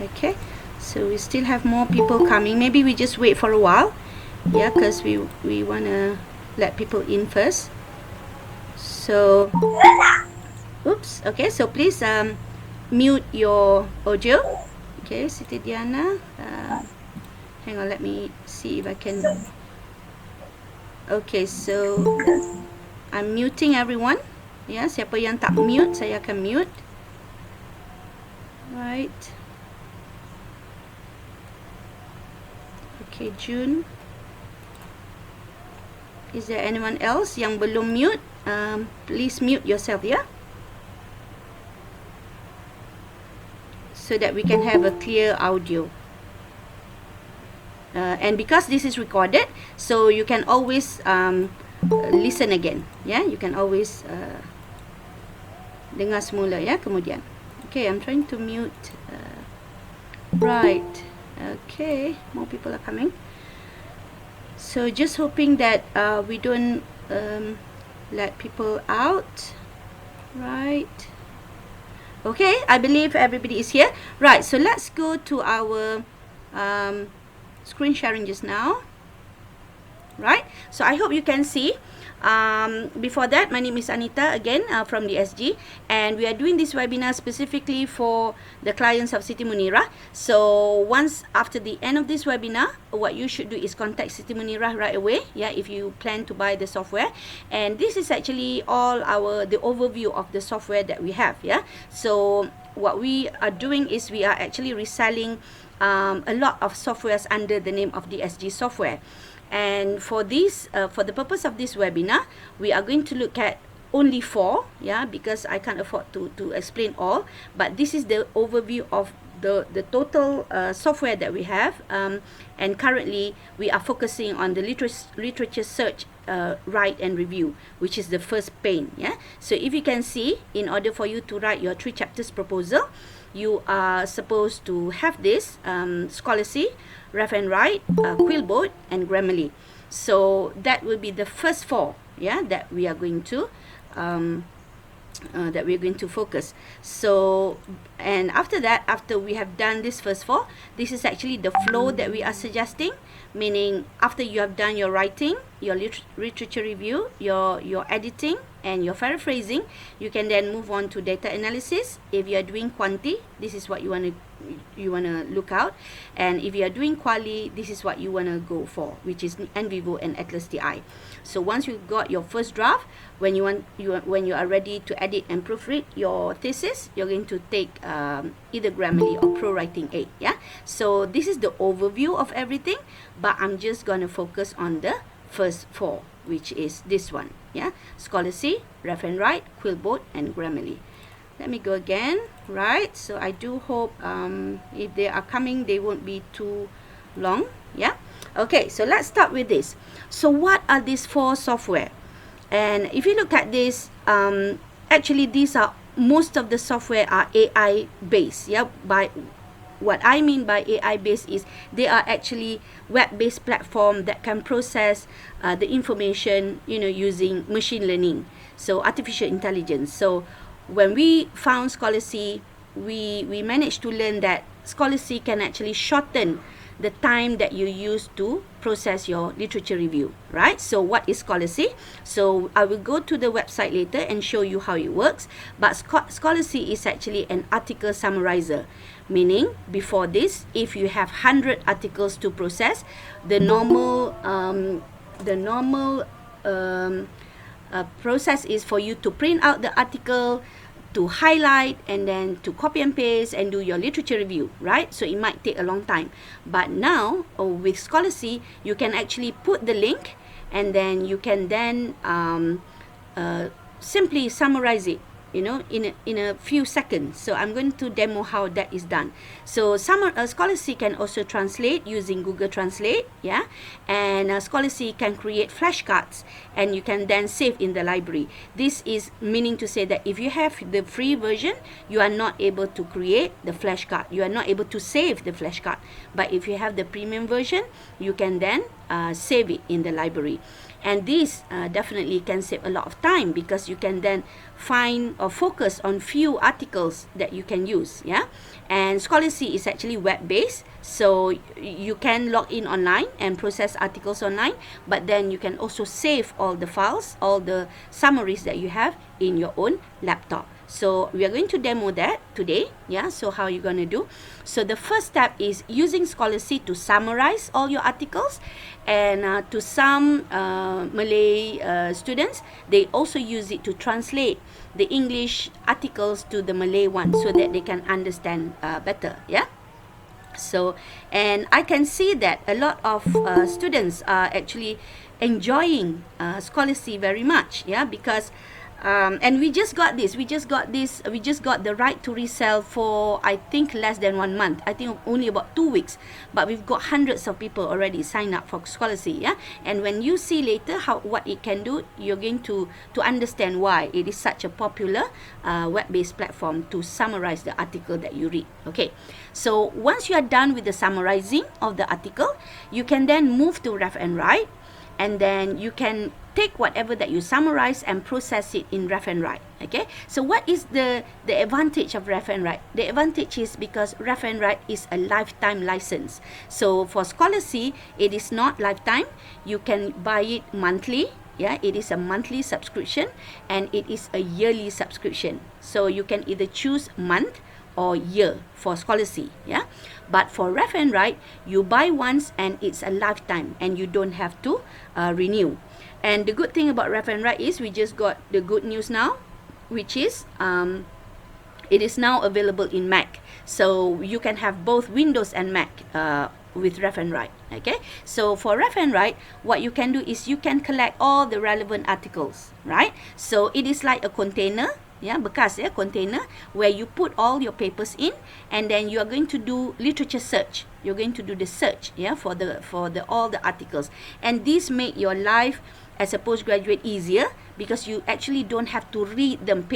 Okay, so we still have more people coming. Maybe we just wait for a while, yeah, because we want to let people in first. So oops, okay, so please mute your audio. Okay, Siti Diana, hang on, let me see if I can. Okay, so I'm muting everyone. Ya, siapa yang tak mute, saya akan mute. Right. Okay, June. Is there anyone else yang belum mute? Please mute yourself, ya. So that we can have a clear audio. And because this is recorded, so you can always listen again. Yeah, you can always dengar semula ya kemudian. Okay, I'm trying to mute. Right. Okay, more people are coming. So just hoping that we don't let people out. Right. Okay, I believe everybody is here. Right, so let's go to our screen sharing just now. Right, so I hope you can see. Before that, my name is Anita again from the SG, and we are doing this webinar specifically for the clients of Siti Munirah. So once after the end of this webinar, what you should do is contact Siti Munirah right away, yeah, if you plan to buy the software. And this is actually all the overview of the software that we have, yeah. So what we are doing is we are actually reselling a lot of softwares under the name of the SG software. And for this, for the purpose of this webinar, we are going to look at only 4, yeah, because I can't afford to explain all. But this is the overview of the total software that we have. And currently, we are focusing on the literature search, write and review, which is the first pane, yeah. So if you can see, in order for you to write your 3 chapters proposal, you are supposed to have this Scholasy, Ref and Write, Quill, and Grammarly. So that will be the first 4, yeah, that we are going to focus. So, and after that, after we have done this first 4, this is actually the flow that we are suggesting. Meaning, after you have done your writing, your literature review, your editing, and your paraphrasing, you can then move on to data analysis. If you are doing quanti, this is what you want to look out. And if you are doing quali, this is what you want to go for, which is NVivo and Atlas TI. So once you got your first draft, when you are ready to edit and proofread your thesis, you're going to take either Grammarly or Pro Writing 8. Yeah. So this is the overview of everything, but I'm just going to focus on the first 4, which is this one. Yeah. Scholasy, Ref and Write, Quill, and Grammarly. Let me go again. Right. So I do hope if they are coming, they won't be too long. Yeah. Okay. So let's start with this. So what are these 4 software? And if you look at this, actually these are, most of the software are AI based. Yeah. By what I mean by AI based is they are actually web based platform that can process the information, using machine learning, so artificial intelligence. So when we found Scholasy, we managed to learn that Scholasy can actually shorten the time that you use to process your literature review, right? So what is Scholasy? So I will go to the website later and show you how it works. But Scholasy is actually an article summarizer, meaning before this, if you have 100 articles to process, the normal process is for you to print out the article, to highlight, and then to copy and paste and do your literature review, right? So it might take a long time. But now, with Scholasy, you can actually put the link, and then you can then simply summarize it, in a few seconds. So I'm going to demo how that is done. So Scholasy can also translate using Google Translate, yeah, and Scholasy can create flashcards, and you can then save in the library. This is meaning to say that if you have the free version, you are not able to create the flashcard, you are not able to save the flashcard. But if you have the premium version, you can then save it in the library. And this definitely can save a lot of time, because you can then find or focus on few articles that you can use. And Scholastic is actually web-based, so you can log in online and process articles online, but then you can also save all the files, all the summaries that you have in your own laptop. So we are going to demo that today. So how you're going to do? So the first step is using Scholastic to summarize all your articles. And to some Malay students, they also use it to translate the English articles to the Malay one, so that they can understand better. So, and I can see that a lot of students are actually enjoying Scholastic very much, because and we just got the right to resell for, I think, less than 1 month. I think only about 2 weeks, but we've got hundreds of people already signed up for Scholastic. And when you see later what it can do, you're going to understand why it is such a popular web-based platform to summarize the article that you read. Okay, so once you are done with the summarizing of the article, you can then move to Ref and Write, and then you can take whatever that you summarize and process it in Ref and Write. Okay, so what is the advantage of Ref and Write? The advantage is because Ref and Write is a lifetime license. So for Scholastic, it is not lifetime. You can buy it monthly. It is a monthly subscription, and it is a yearly subscription. So you can either choose month or year for Scholastic. But for Ref and Write, you buy once and it's a lifetime, and you don't have to renew. And the good thing about Ref and Write is we just got the good news now, which is it is now available in Mac. So you can have both Windows and Mac with Ref and Write. Okay, so for Ref and Write, what you can do is you can collect all the relevant articles, right? So it is like a container, bekas container, where you put all your papers in, and then you are going to do literature search. You're going to do the search for all the articles, and this make your life as a postgraduate easier, because you actually don't have to read them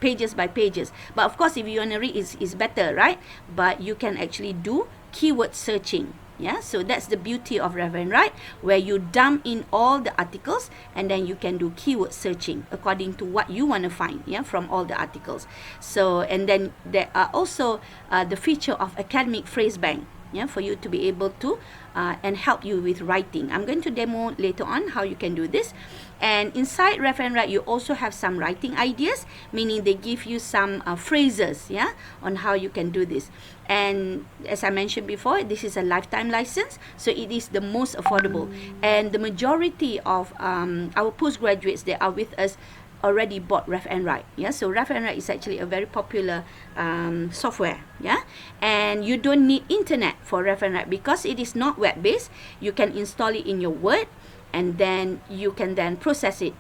pages by pages. But of course, if you want to read, is better, right? But you can actually do keyword searching. So that's the beauty of Ref and Write, where you dump in all the articles, and then you can do keyword searching according to what you want to find from all the articles. So, and then there are also the feature of academic phrase bank, for you to be able to and help you with writing. I'm going to demo later on how you can do this. And inside Ref and Write, you also have some writing ideas, meaning they give you some phrases on how you can do this. And as I mentioned before, this is a lifetime license, so it is the most affordable. And the majority of our postgraduates that are with us already bought Ref and Write. So Ref and Write is actually a very popular software. And you don't need internet for Ref and Write, because it is not web-based. You can install it in your Word, and then you can then process it.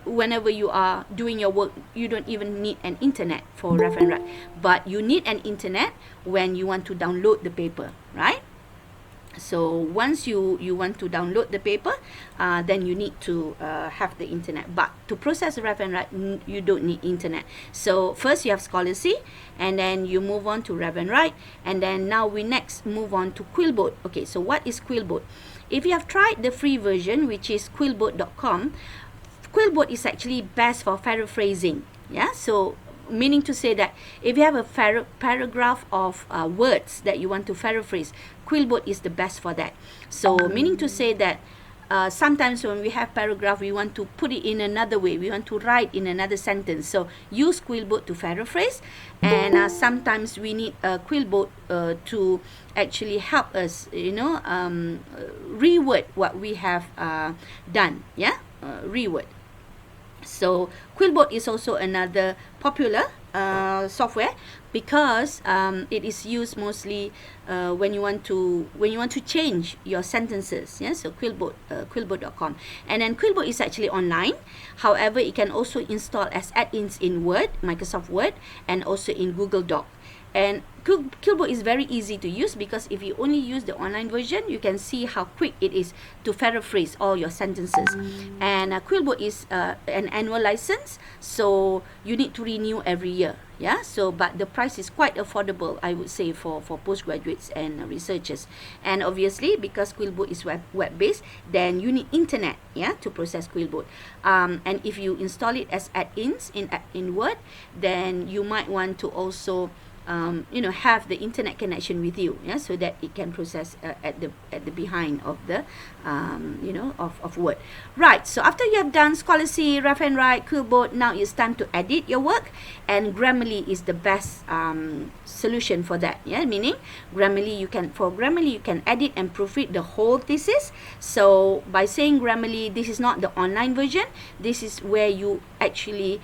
Whenever you are doing your work, you don't even need an internet for Ref and Write, but you need an internet when you want to download the paper, right? So once you want to download the paper, then you need to have the internet. But to process Ref and Write, you don't need internet. So first you have Scholastic, and then you move on to Ref and Write, and then now we next move on to Quillboard. Okay, so what is Quillboard? If you have tried the free version, which is quillboard.com, Quillboard is actually best for paraphrasing. So meaning to say that if you have a paragraph of words that you want to paraphrase, Quillboard is the best for that. So meaning to say that sometimes when we have paragraph, we want to put it in another way. We want to write in another sentence. So use Quillboard to paraphrase. And sometimes we need Quillboard to actually help us, reword what we have done. Reword. So Quillboard is also another popular software, because it is used mostly when you want to change your sentences. So Quillboard.com, and then Quillboard is actually online. However, it can also install as add-ins in Word, Microsoft Word, and also in Google Doc. And Quillbook is very easy to use because if you only use the online version, you can see how quick it is to paraphrase all your sentences. And Quillbook is an annual license, so you need to renew every year. Yeah, so but the price is quite affordable, I would say, for postgraduates and researchers. And obviously, because Quillbook is web-based, then you need internet, yeah, to process Quillbook. And if you install it as add-ins in Word, then you might want to also have the internet connection with you, yeah, so that it can process at the behind of the of Word. Right, so after you have done Scholasy, Rough and Write, Quillbook, now it's time to edit your work, and Grammarly is the best solution for that. Yeah, meaning Grammarly you can edit and proofread the whole thesis. So by saying Grammarly, this is not the online version. This is where you actually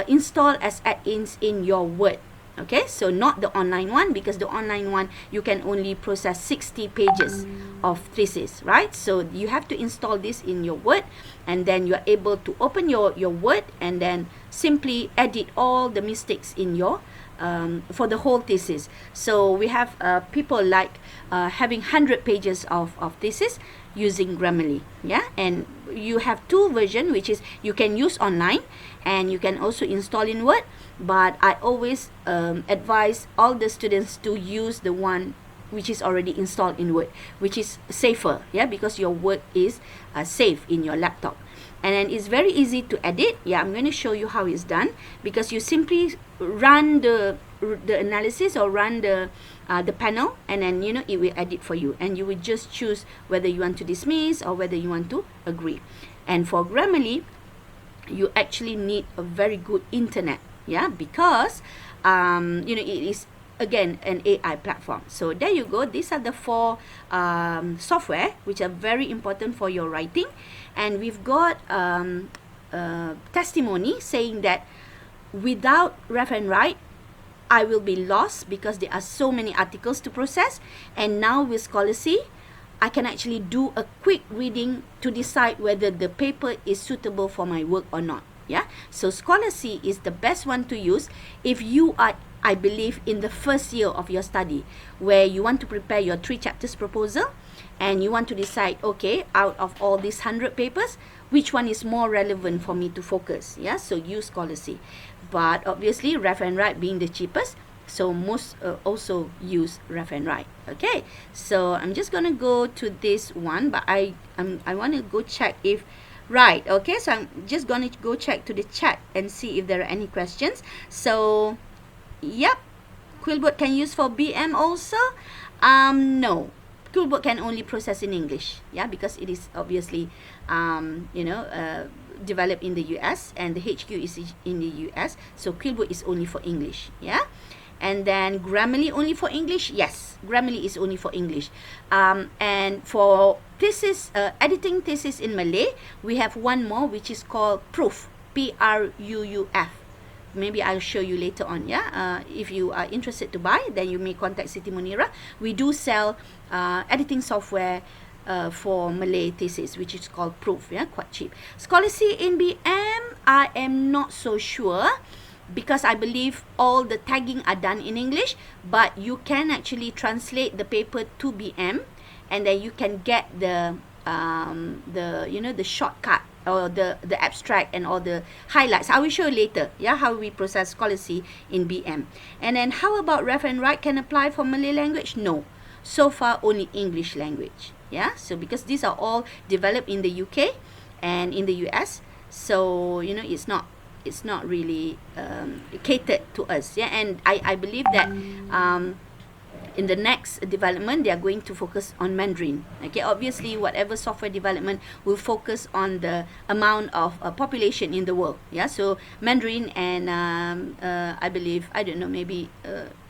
install as add-ins in your Word. Okay, so not the online one, because the online one you can only process 60 pages of thesis, right? So you have to install this in your Word, and then you are able to open your Word and then simply edit all the mistakes in your for the whole thesis. So we have people like having 100 pages of thesis using Grammarly, yeah, and you have two versions, which is you can use online and you can also install in Word, but I always advise all the students to use the one which is already installed in Word, which is safer, yeah, because your Word is safe in your laptop. And then it's very easy to edit. Yeah, I'm going to show you how it's done, because you simply run the analysis or run the panel, and then it will edit for you, and you will just choose whether you want to dismiss or whether you want to agree. And for Grammarly, you actually need a very good internet, yeah, because it is again an AI platform. So there you go. These are the four software which are very important for your writing. And we've got testimony saying that without Rough and Write, I will be lost because there are so many articles to process. And now with Scholasy, I can actually do a quick reading to decide whether the paper is suitable for my work or not. Yeah, so Scholasy is the best one to use if you are, I believe, in the first year of your study, where you want to prepare your 3 chapters proposal, and you want to decide, okay, out of all these 100 papers, which one is more relevant for me to focus. Yeah, so use Scholasy. But obviously, Rough and Write being the cheapest, so most also use Rough and Write. Okay, so I'm just gonna go to this one, but I want to go check if right. Okay, so I'm just gonna go check to the chat and see if there are any questions. So yep, Quillbook can use for BM also. No, Quillbook can only process in English. Yeah, because it is obviously developed in the US, and the HQ is in the US, so Quillbook is only for English. Yeah, and then Grammarly only for English. Yes, Grammarly is only for English. And for thesis, editing thesis in Malay, we have one more which is called Proof, P-R-U-U-F. Maybe I'll show you later on. Yeah, if you are interested to buy, then you may contact Siti Munira. We do sell editing software for Malay thesis, which is called Proof. Yeah, quite cheap. Scholasy in BM, I am not so sure, because I believe all the tagging are done in English, but you can actually translate the paper to BM, and then you can get the shortcut or the abstract and all the highlights. I will show you later, yeah, how we process Scholasy in BM. And then how about Rough and Write can apply for Malay language? No, so far only English language. Yeah, so because these are all developed in the UK and in the US, so it's not really catered to us. Yeah, and I believe that in the next development, they are going to focus on Mandarin. Okay, obviously, whatever software development will focus on the amount of population in the world. Yeah, so Mandarin and I believe, I don't know, maybe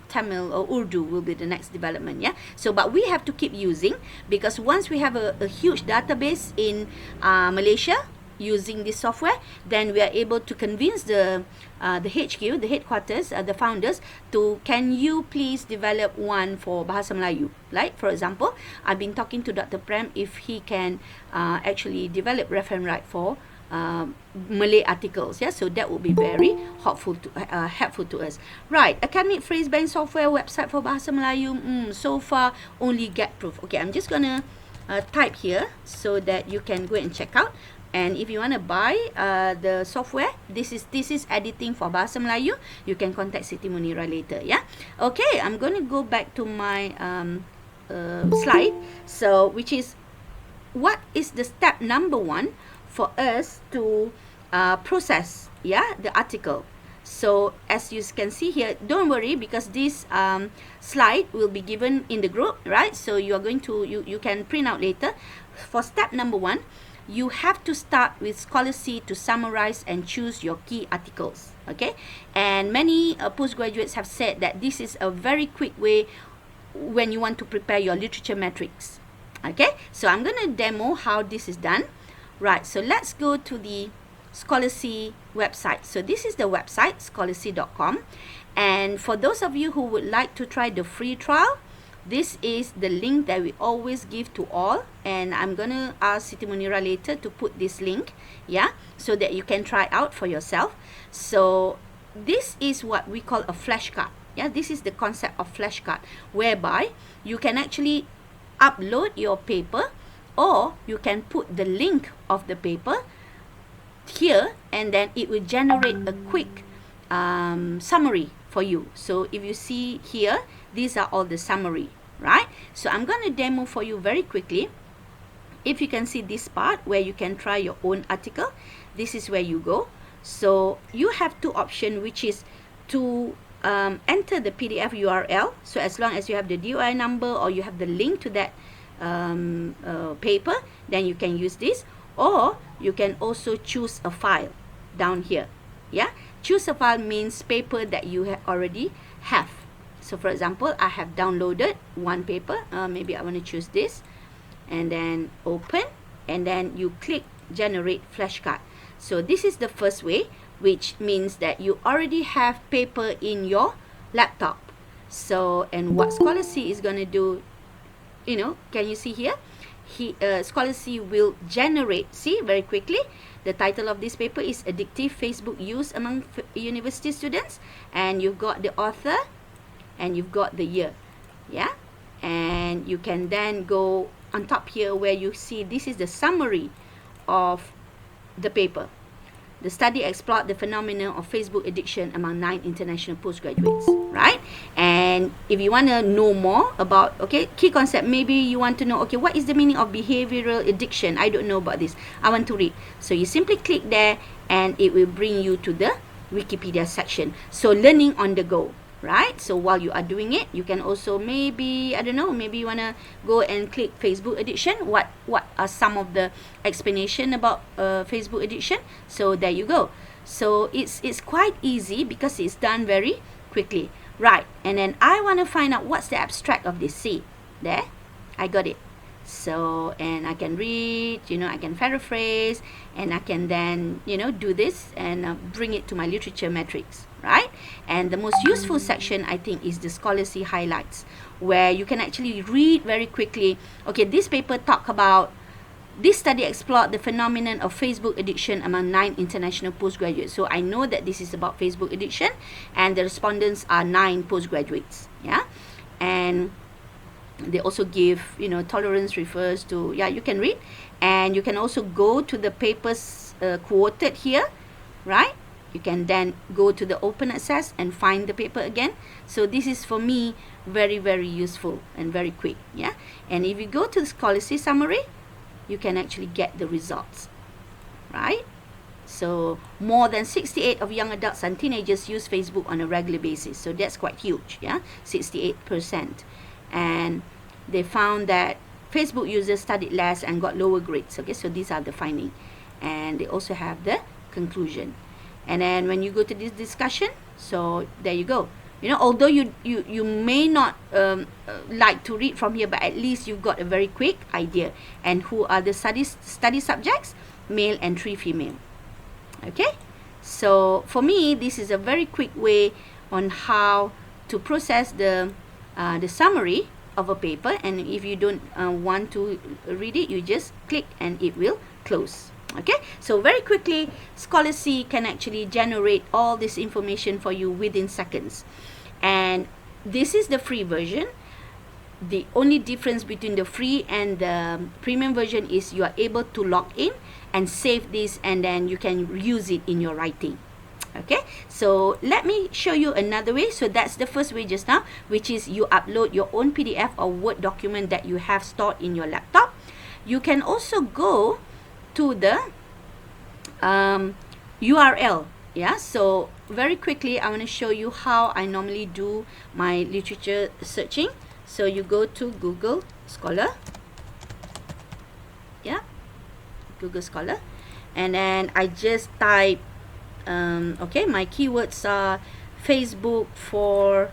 Tamil or Urdu will be the next development. Yeah, so but we have to keep using, because once we have a huge database in Malaysia using this software, then we are able to convince the HQ, the headquarters, the founders, to, can you please develop one for Bahasa Melayu? Like, for example, I've been talking to Dr. Prem if he can actually develop Rough and Write for Malay articles. Yeah, so that would be very helpful to us. Right, Academic Phrase Bank software website for Bahasa Melayu. So far only get proof. Okay, I'm just gonna type here so that you can go and check out. And if you want to buy the software, this is editing for Bahasa Melayu, you can contact Siti Munira later. Yeah. Okay, I'm going to go back to my slide. So, which is what is the step number 1 for us to process, yeah, the article. So as you can see here, don't worry, because this slide will be given in the group, right? So you are going to you can print out later. For step number 1, you have to start with Scholasy to summarize and choose your key articles. Okay, and many postgraduates have said that this is a very quick way when you want to prepare your literature metrics. Okay, so I'm going to demo how this is done. Right, so let's go to the Scholasy website. So this is the website, scholasy.com, and for those of you who would like to try the free trial, this is the link that we always give to all, and I'm gonna ask Siti Munira later to put this link, yeah, so that you can try out for yourself. So this is what we call a flashcard. Yeah, this is the concept of flashcard, whereby you can actually upload your paper, or you can put the link of the paper here, and then it will generate a quick summary for you. So if you see here, these are all the summary, right? So I'm going to demo for you very quickly. If you can see this part where you can try your own article, this is where you go. So you have two options, which is to enter the PDF URL. So as long as you have the DOI number or you have the link to that paper, then you can use this. Or you can also choose a file down here. Yeah, choose a file means paper that you already have. So for example, I have downloaded one paper. Maybe I want to choose this, and then open, and then you click generate flashcard. So this is the first way, which means that you already have paper in your laptop. So, and what Scholasy is going to do, you know, can you see here? Scholasy will generate, see, very quickly, the title of this paper is Addictive Facebook Use Among University Students, and you've got the author, and you've got the year, yeah, and you can then go on top here where you see this is the summary of the paper. The study explored the phenomenon of Facebook addiction among 9 international postgraduates, right? And if you want to know more about, okay, key concept, maybe you want to know, okay, what is the meaning of behavioral addiction? I don't know about this. I want to read. So you simply click there, and it will bring you to the Wikipedia section. So learning on the go, right? So while you are doing it, you can also maybe, I don't know, maybe you want to go and click Facebook addiction. What are some of the explanation about Facebook addiction? So there you go. So it's quite easy because it's done very quickly, right? And then I want to find out what's the abstract of this. See there, I got it. So, and I can read, you know, I can paraphrase, and I can then, you know, do this and bring it to my literature metrics, right? And the most useful section, I think, is the Scholasy highlights, where you can actually read very quickly. Okay, this paper talk about, this study explored the phenomenon of Facebook addiction among 9 international postgraduates. So I know that this is about Facebook addiction, and the respondents are 9 postgraduates, yeah? And they also give, you know, tolerance refers to, yeah, you can read, and you can also go to the papers quoted here, right? You can then go to the open access and find the paper again. So this is for me very, very useful and very quick, yeah? And if you go to the Scholasy summary, you can actually get the results, right? So more than 68% of young adults and teenagers use Facebook on a regular basis. So that's quite huge, yeah, 68%. And they found that Facebook users studied less and got lower grades. Okay, so these are the findings. And they also have the conclusion. And then when you go to this discussion, so there you go. You know, although you may not like to read from here, but at least you've got a very quick idea. And who are the study subjects? Male and 3 female. Okay, so for me, this is a very quick way on how to process the summary of a paper. And if you don't want to read it, you just click and it will close. Okay, so very quickly, Scholasy can actually generate all this information for you within seconds. And this is the free version. The only difference between the free and the premium version is you are able to log in and save this, and then you can use it in your writing. Okay, so let me show you another way. So that's the first way just now, which is you upload your own PDF or Word document that you have stored in your laptop. You can also go to the URL. Yeah, so very quickly I want to show you how I normally do my literature searching. So you go to Google Scholar. Yeah, Google Scholar, and then I just type okay, my keywords are Facebook for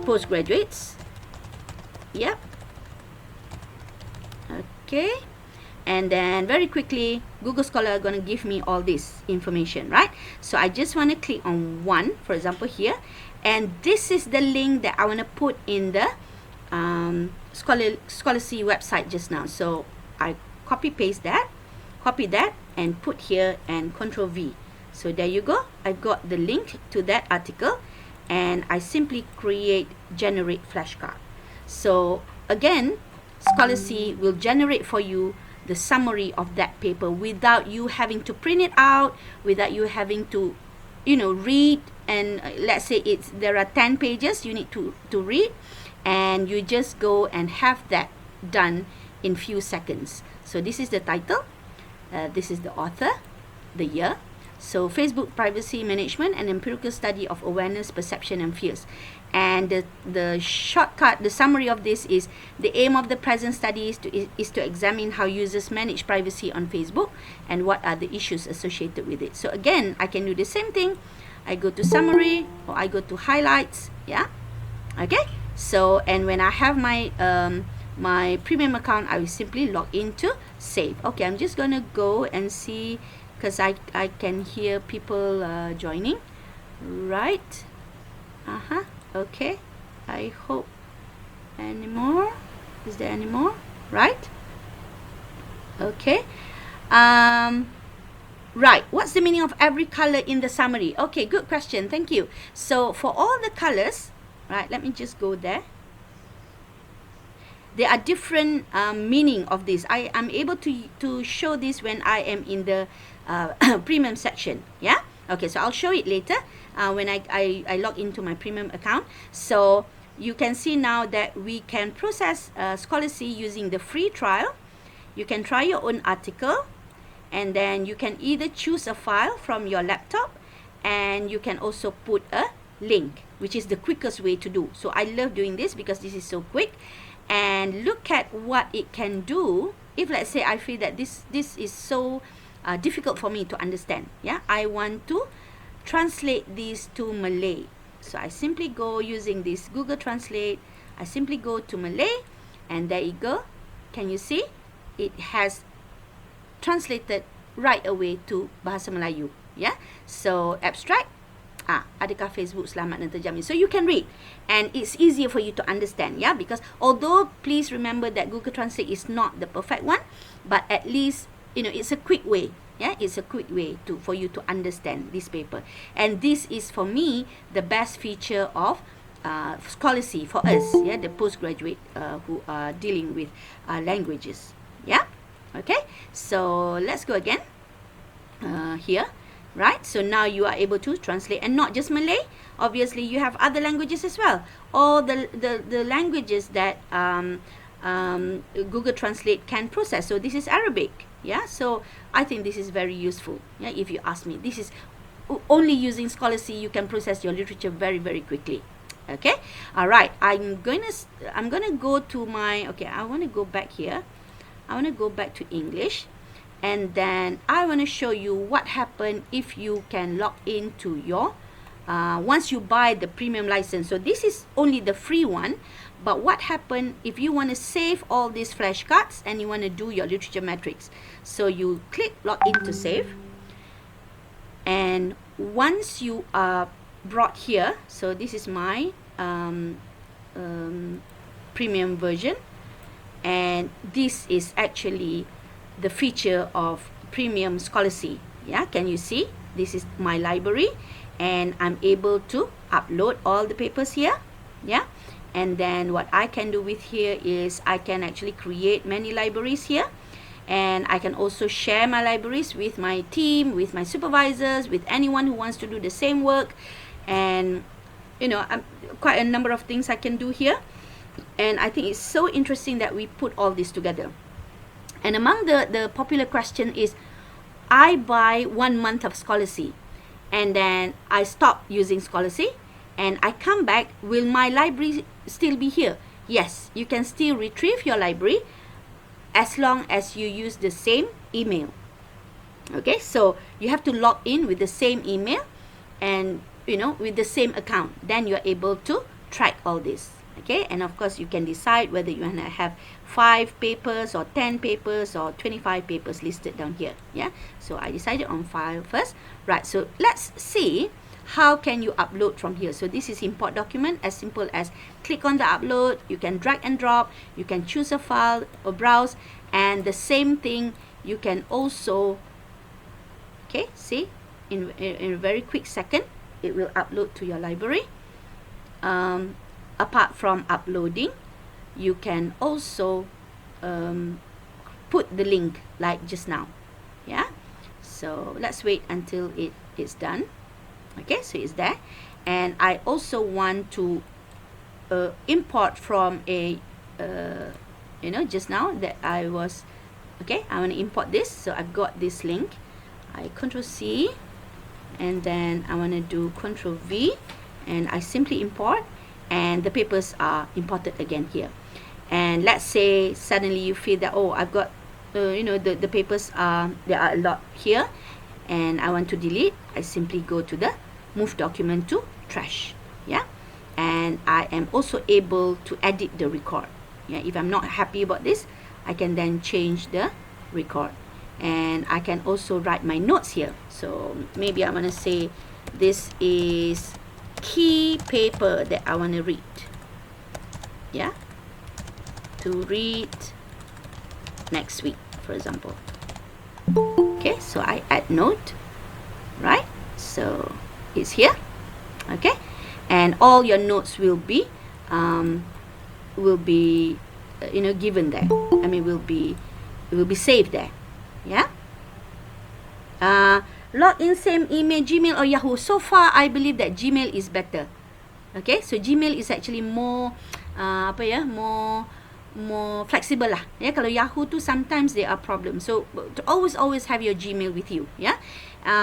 postgraduates. Yep. Okay, and then very quickly Google Scholar are going to give me all this information, right? So I just want to click on one, for example here, and this is the link that I want to put in the Scholasy website just now. So I copy that, and put here, and Control V. So there you go, I got the link to that article, and I simply generate flashcard. So again, Scholasy will generate for you the summary of that paper without you having to print it out, without you having to, read. And let's say there are 10 pages you need to read, and you just go and have that done in few seconds. So this is the title, this is the author, the year. So Facebook Privacy Management, an Empirical Study of Awareness, Perception and Fears. And the shortcut, the summary of this is: the aim of the present study is to examine how users manage privacy on Facebook and what are the issues associated with it. So again, I can do the same thing. I go to summary, or I go to highlights. Yeah, okay. So, and when I have my my premium account, I will simply log into save. Okay, I'm just gonna go and see, because I can hear people joining, right? Okay, I hope. Any more? Is there any more? Right? Okay. Right, what's the meaning of every color in the summary? Okay, good question, thank you. So for all the colors, right, let me just go there. There are different meaning of this. I am able to show this when I am in the premium section. Yeah, okay, so I'll show it later when I log into my premium account. So you can see now that we can process Scholasy using the free trial. You can try your own article, and then you can either choose a file from your laptop, and you can also put a link, which is the quickest way to do. So I love doing this because this is so quick. And look at what it can do. If let's say I feel that this is so difficult for me to understand, yeah, I want to translate this to Malay. So I simply go using this Google Translate. I simply go to Malay, and there you go. Can you see? It has translated right away to Bahasa Melayu. Yeah. So abstract. Adakah Facebook selamat dan terjamin? So you can read, and it's easier for you to understand, yeah, because although please remember that Google Translate is not the perfect one, but at least it's a quick way, yeah, it's a quick way for you to understand this paper. And this is for me the best feature of Scholasy for us, yeah, the postgraduate who are dealing with languages, yeah. Okay, so let's go again here. Right, so now you are able to translate, and not just Malay. Obviously, you have other languages as well. All the languages that Google Translate can process. So this is Arabic. Yeah, so I think this is very useful. Yeah, if you ask me, this is only using Scholasy you can process your literature very, very quickly. Okay, all right. I'm gonna go to my. Okay, I want to go back here. I want to go back to English. And then I want to show you what happened if you can log into your, once you buy the premium license. So this is only the free one. But what happened if you want to save all these flashcards and you want to do your literature metrics? So you click log in to save. And once you are brought here, so this is my premium version. And this is actually the feature of premium scholarship. Yeah, can you see? This is my library, and I'm able to upload all the papers here. Yeah, and then what I can do with here is I can actually create many libraries here, and I can also share my libraries with my team, with my supervisors, with anyone who wants to do the same work. And you know, quite a number of things I can do here, and I think it's so interesting that we put all this together. And among the popular question is, I buy 1 month of scholarship and then I stop using scholarship and I come back, will my library still be here? Yes, you can still retrieve your library as long as you use the same email. Okay, so you have to log in with the same email and with the same account, then you're able to track all this. Okay, and of course you can decide whether you want to have 5 papers or 10 papers or 25 papers listed down here. Yeah, so I decided on 5 first. Right, so let's see how can you upload from here. So this is import document. As simple as click on the upload, you can drag and drop, you can choose a file or browse, and the same thing you can also, okay, see, in a very quick second it will upload to your library. Apart from uploading, you can also put the link like just now. Yeah, so let's wait until it is done. Okay, so it's there, and I also want to import from a just now that I was, okay, I want to import this. So I've got this link, I Control C, and then I want to do Control V, and I simply import, and the papers are imported again here. And let's say suddenly you feel that, oh, I've got the papers there are a lot here and I want to delete. I simply go to the move document to trash. Yeah, and I am also able to edit the record. Yeah, if I'm not happy about this, I can then change the record, and I can also write my notes here. So maybe I want to say this is key paper that I want to read. Yeah, to read next week, for example. Okay, so I add note, right? So it's here. Okay, and all your notes will be given there. I mean, will be saved there. Yeah. Log in same email, Gmail or Yahoo. So far, I believe that Gmail is better. Okay, so Gmail is actually more more flexible lah. Yeah, kalau Yahoo tu sometimes there are problems. So to always have your Gmail with you. Yeah.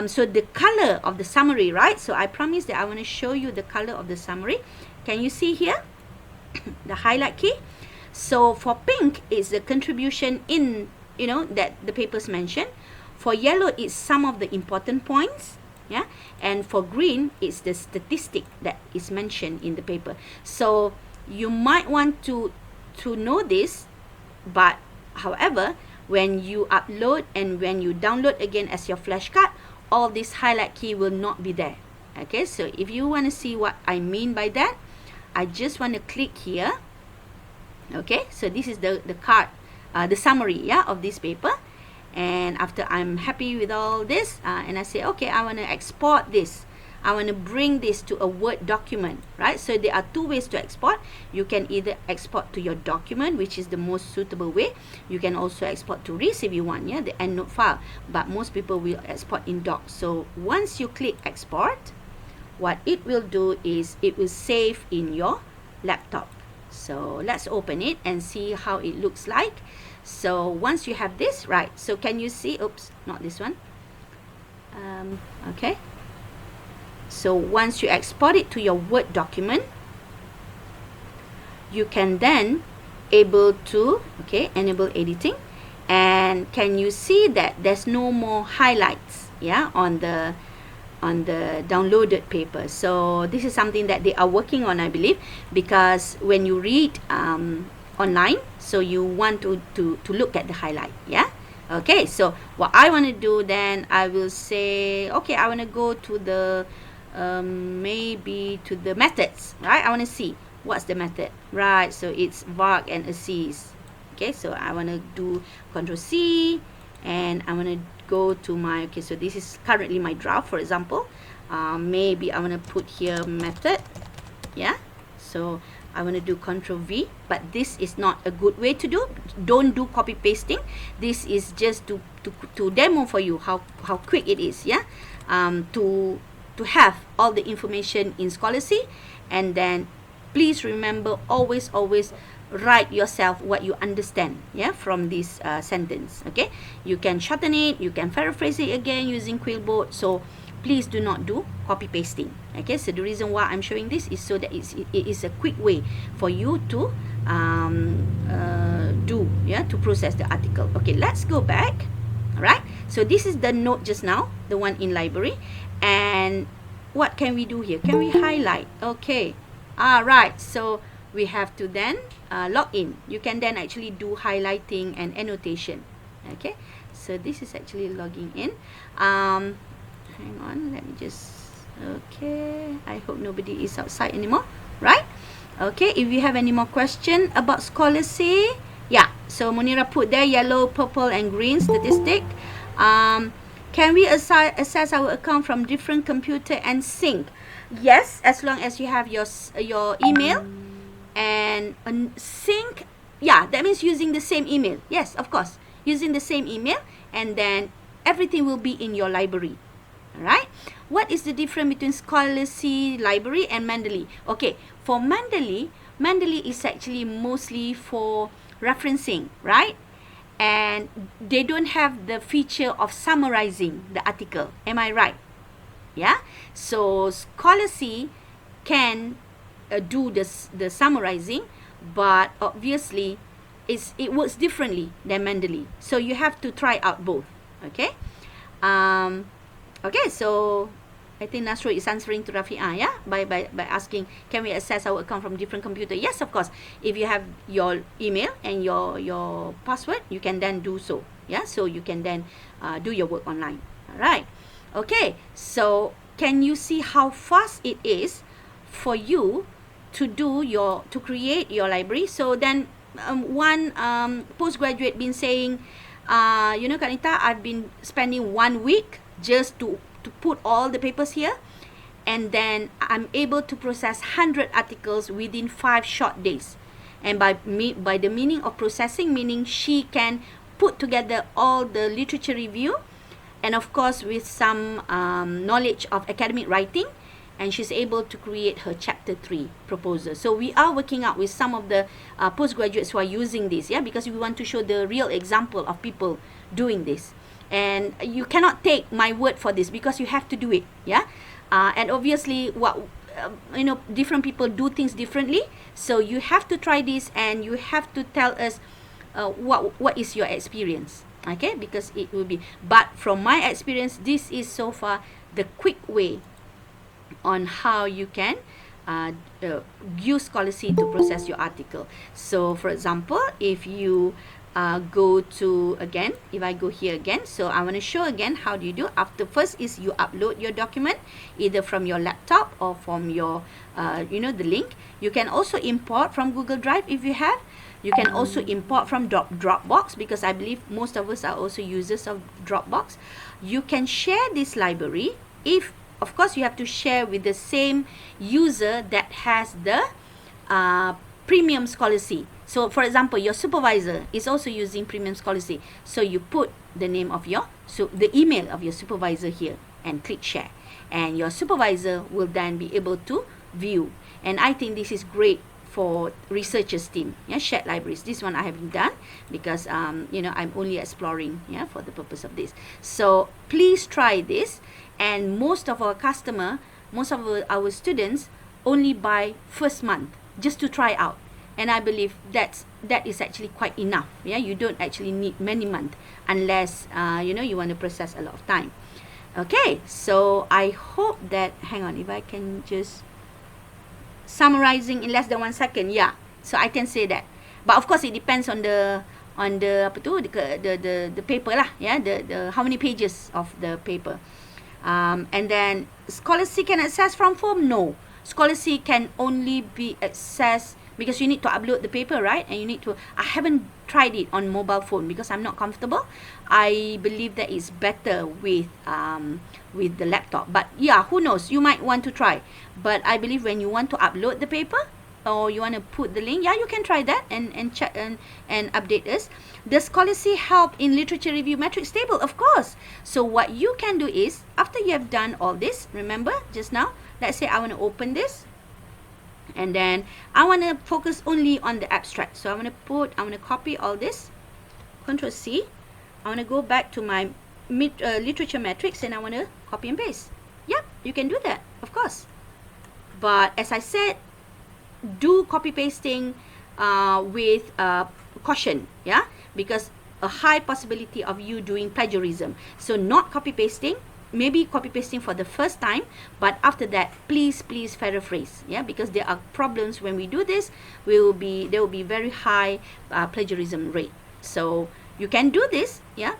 So the color of the summary, right? So I promise that I want to show you the color of the summary. Can you see here the highlight key? So for pink is the contribution in that the papers mentioned. For yellow, it's some of the important points. Yeah, and for green, it's the statistic that is mentioned in the paper. So you might want to know this, but however, when you upload and when you download again as your flashcard, all this highlight key will not be there. Okay, so if you want to see what I mean by that, I just want to click here. Okay, so this is the card, the summary, yeah, of this paper. And after I'm happy with all this, and I say, okay, I want to export this. I want to bring this to a Word document, right? So there are 2 ways to export. You can either export to your document, which is the most suitable way. You can also export to RIS if you want, yeah, the EndNote file. But most people will export in docs. So once you click export, what it will do is it will save in your laptop. So let's open it and see how it looks like. So once you have this, right, so can you see, oops, not this one. Okay. So once you export it to your Word document, you can then able to, okay, enable editing. And can you see that there's no more highlights, yeah, on the downloaded paper. So this is something that they are working on, I believe, because when you read online, so you want to look at the highlight. Yeah, okay. So what I want to do then, I will say, okay, I want to go to the maybe to the methods, right? I want to see what's the method, right? So it's vark and assist. Okay, so I want to do Control C, and I'm going to go to my, okay, so this is currently my draft, for example. Maybe I'm going to put here method, yeah. So I want to do Control V, but this is not a good way to do. Don't do copy pasting. This is just to demo for you how quick it is, yeah. To have all the information in Scholasy, and then please remember, always write yourself what you understand, yeah, from this sentence. Okay, you can shorten it, you can paraphrase it again using Quill. So please do not do copy pasting. Okay, so the reason why I'm showing this is so that it is a quick way for you to to process the article. Okay, let's go back. All right, so this is the note just now, the one in library. And what can we do here? Can we highlight? Okay, all right, so we have to then log in. You can then actually do highlighting and annotation. Okay, so this is actually logging in. Hang on, let me just, okay, I hope nobody is outside anymore, right? Okay, if you have any more question about Scholasy, yeah, so Munira put there yellow, purple and green statistic. Can we access our account from different computer and sync? Yes, as long as you have your email and sync. Yeah, that means using the same email. Yes, of course, using the same email, and then everything will be in your library. Alright, what is the difference between Scholasy library and Mendeley? Okay, for Mendeley is actually mostly for referencing, right? And they don't have the feature of summarizing the article. Am I right? Yeah. So Scholasy can do the summarizing, but obviously it works differently than Mendeley. So you have to try out both. Okay. Okay, so I think Nasro is answering to Rafi'ah, yeah, by asking, can we access our account from different computer? Yes, of course. If you have your email and your password, you can then do so, yeah. So you can then do your work online. All right. Okay. So can you see how fast it is for you to create your library? So then one postgraduate been saying, you know, Kanita, I've been spending 1 week just to put all the papers here, and then I'm able to process 100 articles within 5 short days. And by the meaning of processing, meaning she can put together all the literature review, and of course with some knowledge of academic writing, and she's able to create her chapter 3 proposal. So we are working out with some of the postgraduates who are using this, yeah, because we want to show the real example of people doing this. And you cannot take my word for this, because you have to do it, yeah. And obviously you know, different people do things differently, so you have to try this, and you have to tell us what is your experience, okay, because it will be, but from my experience, this is so far the quick way on how you can use Scholasy to process your article. So for example, if you go to, again, if I go here again, so I want to show again how do you do. After first is you upload your document either from your laptop or from your you know, the link. You can also import from Google Drive if you have. You can also import from Dropbox, because I believe most of us are also users of Dropbox. You can share this library, if of course you have to share with the same user that has the premium Scholasy. So for example, your supervisor is also using premium Scholasy, so you put the name of your, so the email of your supervisor here, and click share, and your supervisor will then be able to view. And I think this is great for researchers team, yeah, shared libraries. This one I haven't done because you know, I'm only exploring, yeah, for the purpose of this. So please try this. And most of our our students only buy first month just to try out. And I believe that is actually quite enough. Yeah, you don't actually need many months unless you know, you want to process a lot of time. Okay, so I hope that, hang on, if I can just summarizing in less than 1 second. Yeah, so I can say that. But of course it depends on the apa tu, the paper lah. Yeah, the how many pages of the paper. And then Scholasy can access from phone? No. Scholasy can only be accessed because you need to upload the paper, right? And you need to, I haven't tried it on mobile phone because I'm not comfortable. I believe that it's better with the laptop, but yeah, who knows, you might want to try. But I believe when you want to upload the paper, or you want to put the link, yeah, you can try that and check and update us. Does Scholasy help in literature review metrics table? Of course. So what you can do is, after you have done all this, remember just now, let's say I want to open this, and then I want to focus only on the abstract. So I want to copy all this, Control C. I want to go back to my literature metrics, and I want to copy and paste. Yeah, you can do that, of course. But as I said, do copy pasting with caution, yeah, because a high possibility of you doing plagiarism. So not copy pasting, maybe copy pasting for the first time, but after that, please paraphrase, yeah, because there are problems when we do this. There will be very high plagiarism rate. So you can do this, yeah,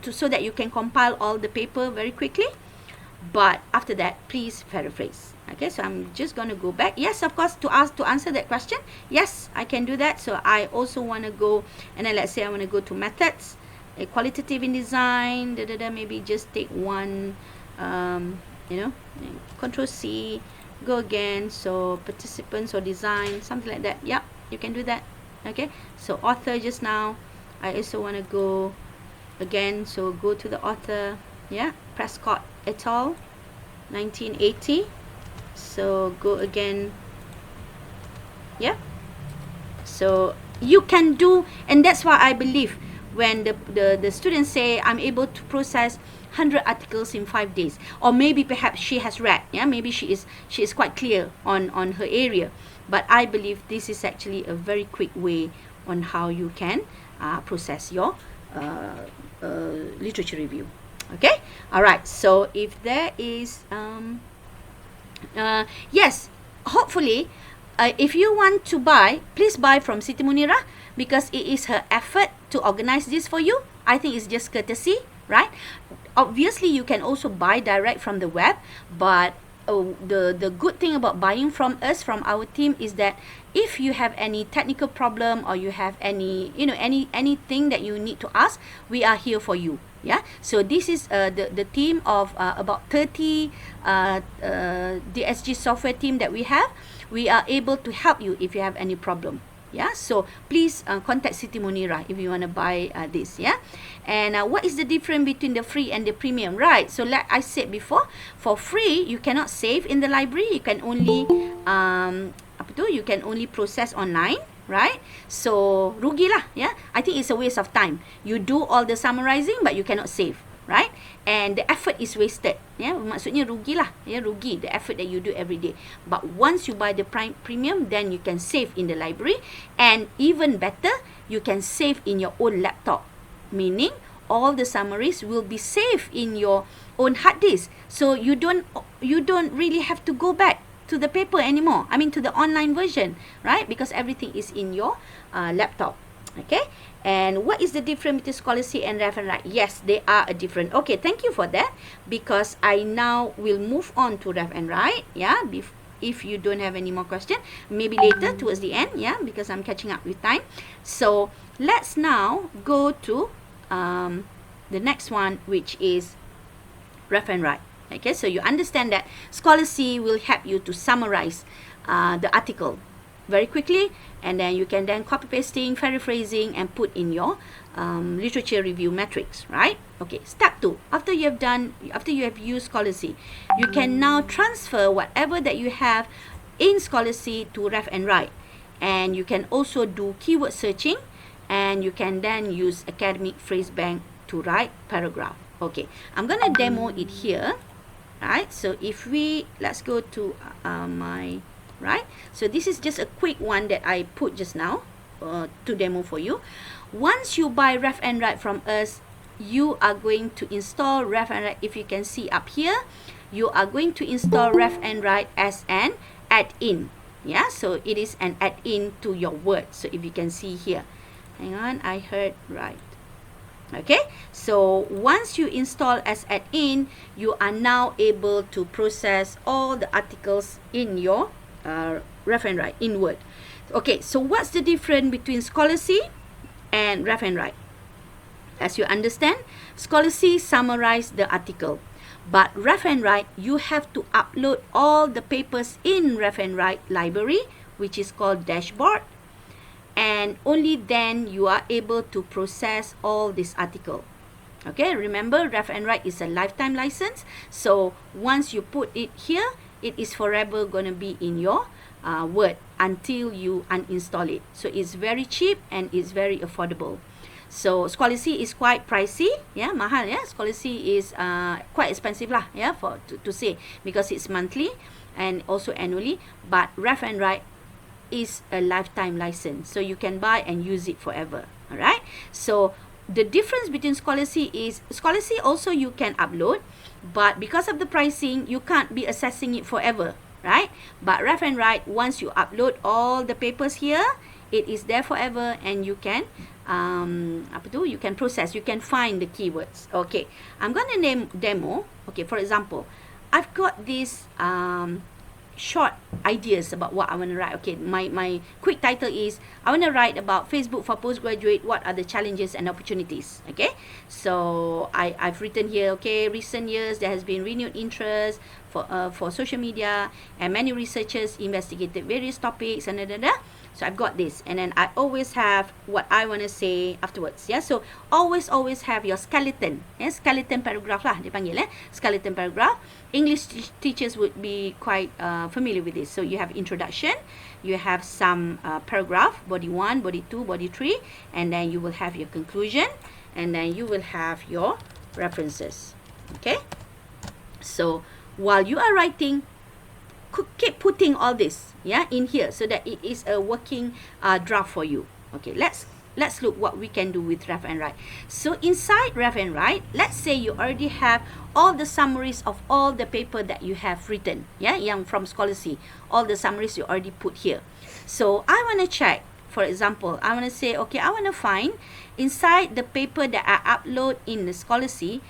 so that you can compile all the paper very quickly, but after that, please paraphrase. Okay, so I'm just going to go back. Yes, of course, to answer that question, yes, I can do that. So I also want to go, and then let's say I want to go to methods, qualitative in design, maybe just take one, Control C, go again. So participants or design, something like that. Yeah, you can do that. Okay, so author just now, I also want to go again. So go to the author, yeah, Prescott et al., 1980. So go again, yeah. So you can do, and that's why I believe when the students say I'm able to process 100 articles in 5 days, or maybe perhaps she has read, yeah, maybe she is quite clear on her area, but I believe this is actually a very quick way on how you can process your literature review. Okay, all right. So if there is yes, hopefully, if you want to buy, please buy from Siti Munirah, because it is her effort to organize this for you. I think it's just courtesy, right? Obviously, you can also buy direct from the web, but the good thing about buying from us, from our team, is that if you have any technical problem, or you have any anything that you need to ask, we are here for you. Yeah, so this is the team of about 30 DSG software team that we have. We are able to help you if you have any problem. Yeah, so please contact Siti Munirah if you want to buy this. Yeah, and what is the difference between the free and the premium? Right, so like I said before, for free you cannot save in the library. You can only you can only process online, right? So rugi lah, yeah. I think it's a waste of time. You do all the summarizing, but you cannot save, right? And the effort is wasted. Yeah, maksudnya rugi lah, yeah, rugi the effort that you do every day. But once you buy the premium, then you can save in the library, and even better, you can save in your own laptop, meaning all the summaries will be saved in your own hard disk. So you don't really have to go back to the paper anymore. I mean, to the online version, right? Because everything is in your laptop. Okay, and what is the difference between Scholasy and Rev and Write? Yes, they are a different. Okay, thank you for that, because I now will move on to Rev and Write. Yeah, if you don't have any more question, maybe later towards the end. Yeah, because I'm catching up with time. So let's now go to the next one, which is Rev and Write. Okay, so you understand that Scholasy will help you to summarize the article very quickly, and then you can then copy pasting, paraphrasing, and put in your literature review metrics, right? Okay, step 2. After you have used Scholasy, you can now transfer whatever that you have in Scholasy to Rev and Write, and you can also do keyword searching, and you can then use academic phrase bank to write paragraph. Okay, I'm gonna demo it here. Right, so if let's go to right, so this is just a quick one that I put just now to demo for you. Once you buy Rev and Write from us, you are going to install Rev and Write. If you can see up here, you are going to install Rev and Write as an add-in. Yeah, so it is an add-in to your Word. So if you can see here, hang on, I heard right. Okay, so once you install as add-in, you are now able to process all the articles in your Rev and Write in Word. Okay, so what's the difference between scholarly and ref and write? As you understand, scholarly summarize the article, but ref and write, you have to upload all the papers in ref and write library, which is called dashboard, and only then you are able to process all this article. Okay, remember, ref and write is a lifetime license, so once you put it here, it is forever going to be in your Word until you uninstall it. So it's very cheap and it's very affordable. So scholarly is quite pricey, yeah, mahal, yeah. Scholarly is quite expensive lah, yeah, for to say, because it's monthly and also annually. But ref and write is a lifetime license, so you can buy and use it forever. All right. So the difference between scholarly is, scholarly also you can upload, but because of the pricing, you can't be accessing it forever, right? But ref and write, once you upload all the papers here, it is there forever, and you can you can process, you can find the keywords. Okay, I'm going to name demo. Okay, for example, I've got this short ideas about what I want to write. Okay, my quick title is, I want to write about Facebook for postgraduate, what are the challenges and opportunities. Okay, so I've written here, okay, recent years there has been renewed interest for social media, and many researchers investigated various topics, and so I've got this, and then I always have what I want to say afterwards. Yeah, so always have your skeleton. Yeah, skeleton paragraph lah dipanggil, skeleton paragraph. English teachers would be quite familiar with this. So you have introduction, you have some paragraph, body 1, body 2, body 3, and then you will have your conclusion, and then you will have your references. Okay, so while you are writing, keep putting all this, yeah, in here, so that it is a working draft for you. Okay, let's look what we can do with ref and write. So inside ref and write, let's say you already have all the summaries of all the paper that you have written, yeah, yang from scholarly, all the summaries you already put here. So I want to check, for example, I want to say, okay, I want to find inside the paper that I upload in the scholarly,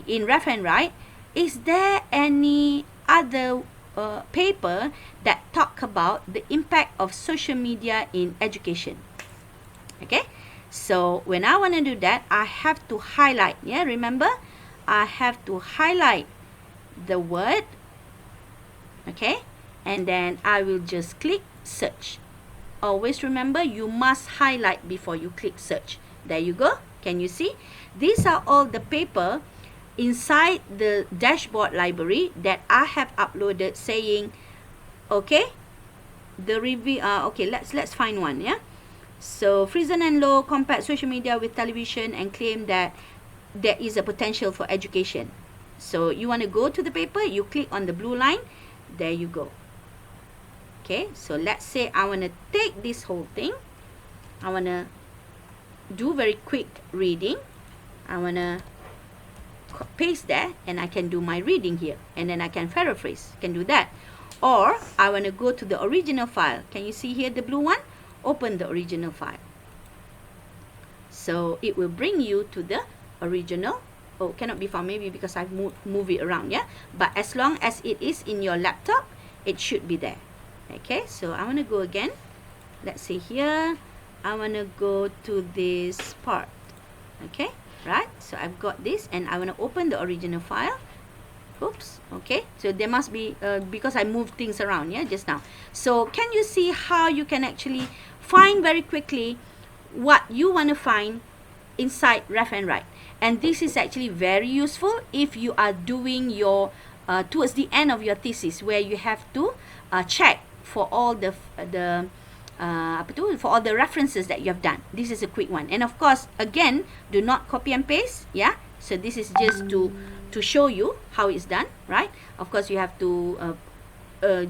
in ref and write, is there any other paper that talk about the impact of social media in education? Okay, so when I want to do that, I have to highlight, yeah, remember, I have to highlight the word, okay, and then I will just click search. Always remember, you must highlight before you click search. There you go. Can you see? These are all the paper inside the dashboard library that I have uploaded, saying, okay, the review, okay, let's find one, yeah. So Friesen and Low compared social media with television and claim that there is a potential for education. So you want to go to the paper, you click on the blue line, there you go. Okay, so let's say I want to take this whole thing, I want to do very quick reading, I want to paste that, and I can do my reading here, and then I can paraphrase, can do that. Or I want to go to the original file. Can you see here the blue one? Open the original file. So it will bring you to the original. Oh, cannot be found, maybe because I've moved it around, yeah. But as long as it is in your laptop, it should be there. Okay, so I want to go again. Let's see here, I want to go to this part. Okay, right, so I've got this, and I want to open the original file. Oops, okay, so there must be because I moved things around, yeah, just now. So can you see how you can actually find very quickly what you want to find inside ref and write? And this is actually very useful if you are doing your towards the end of your thesis, where you have to check for all the for all the references that you have done. This is a quick one, and of course, again, do not copy and paste, yeah. So this is just to show you how it's done, right? Of course, you have to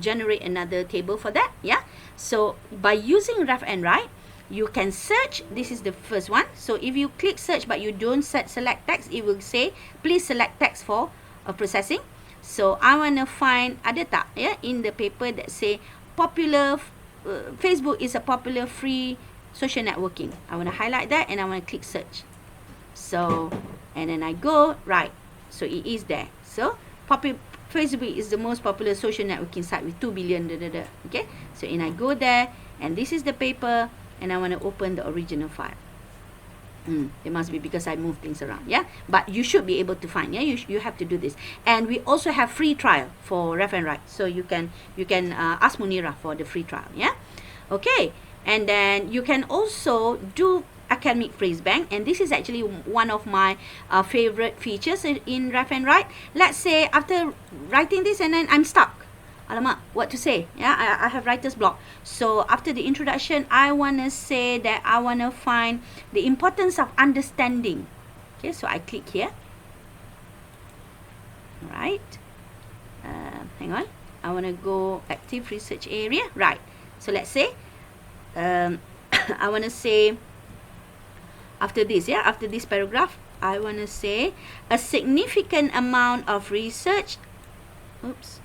generate another table for that, yeah. So by using ref and write, you can search. This is the first one. So if you click search but you don't select text, it will say please select text for processing. So I want to find, ada tak, yeah, in the paper that say popular Facebook is a popular free social networking. I want to highlight that, and I want to click search. So, and then I go right, so it is there. So Facebook is the most popular social networking site with 2 billion. Okay, so and I go there, and this is the paper, and I want to open the original file. It must be because I move things around, yeah. But you should be able to find, yeah. You have to do this, and we also have free trial for Ref and Write, so you can ask Munira for the free trial, yeah. Okay, and then you can also do academic phrase bank, and this is actually one of my favorite features in Ref and Write. Let's say after writing this and then I'm stuck. Alamak, what to say? Yeah, I have writer's block. So after the introduction, I want to say that I want to find the importance of understanding. Okay, so I click here. Right. Hang on. I want to go active research area. Right. So let's say, I want to say, after this, yeah, after this paragraph, I want to say a significant amount of research. Oops.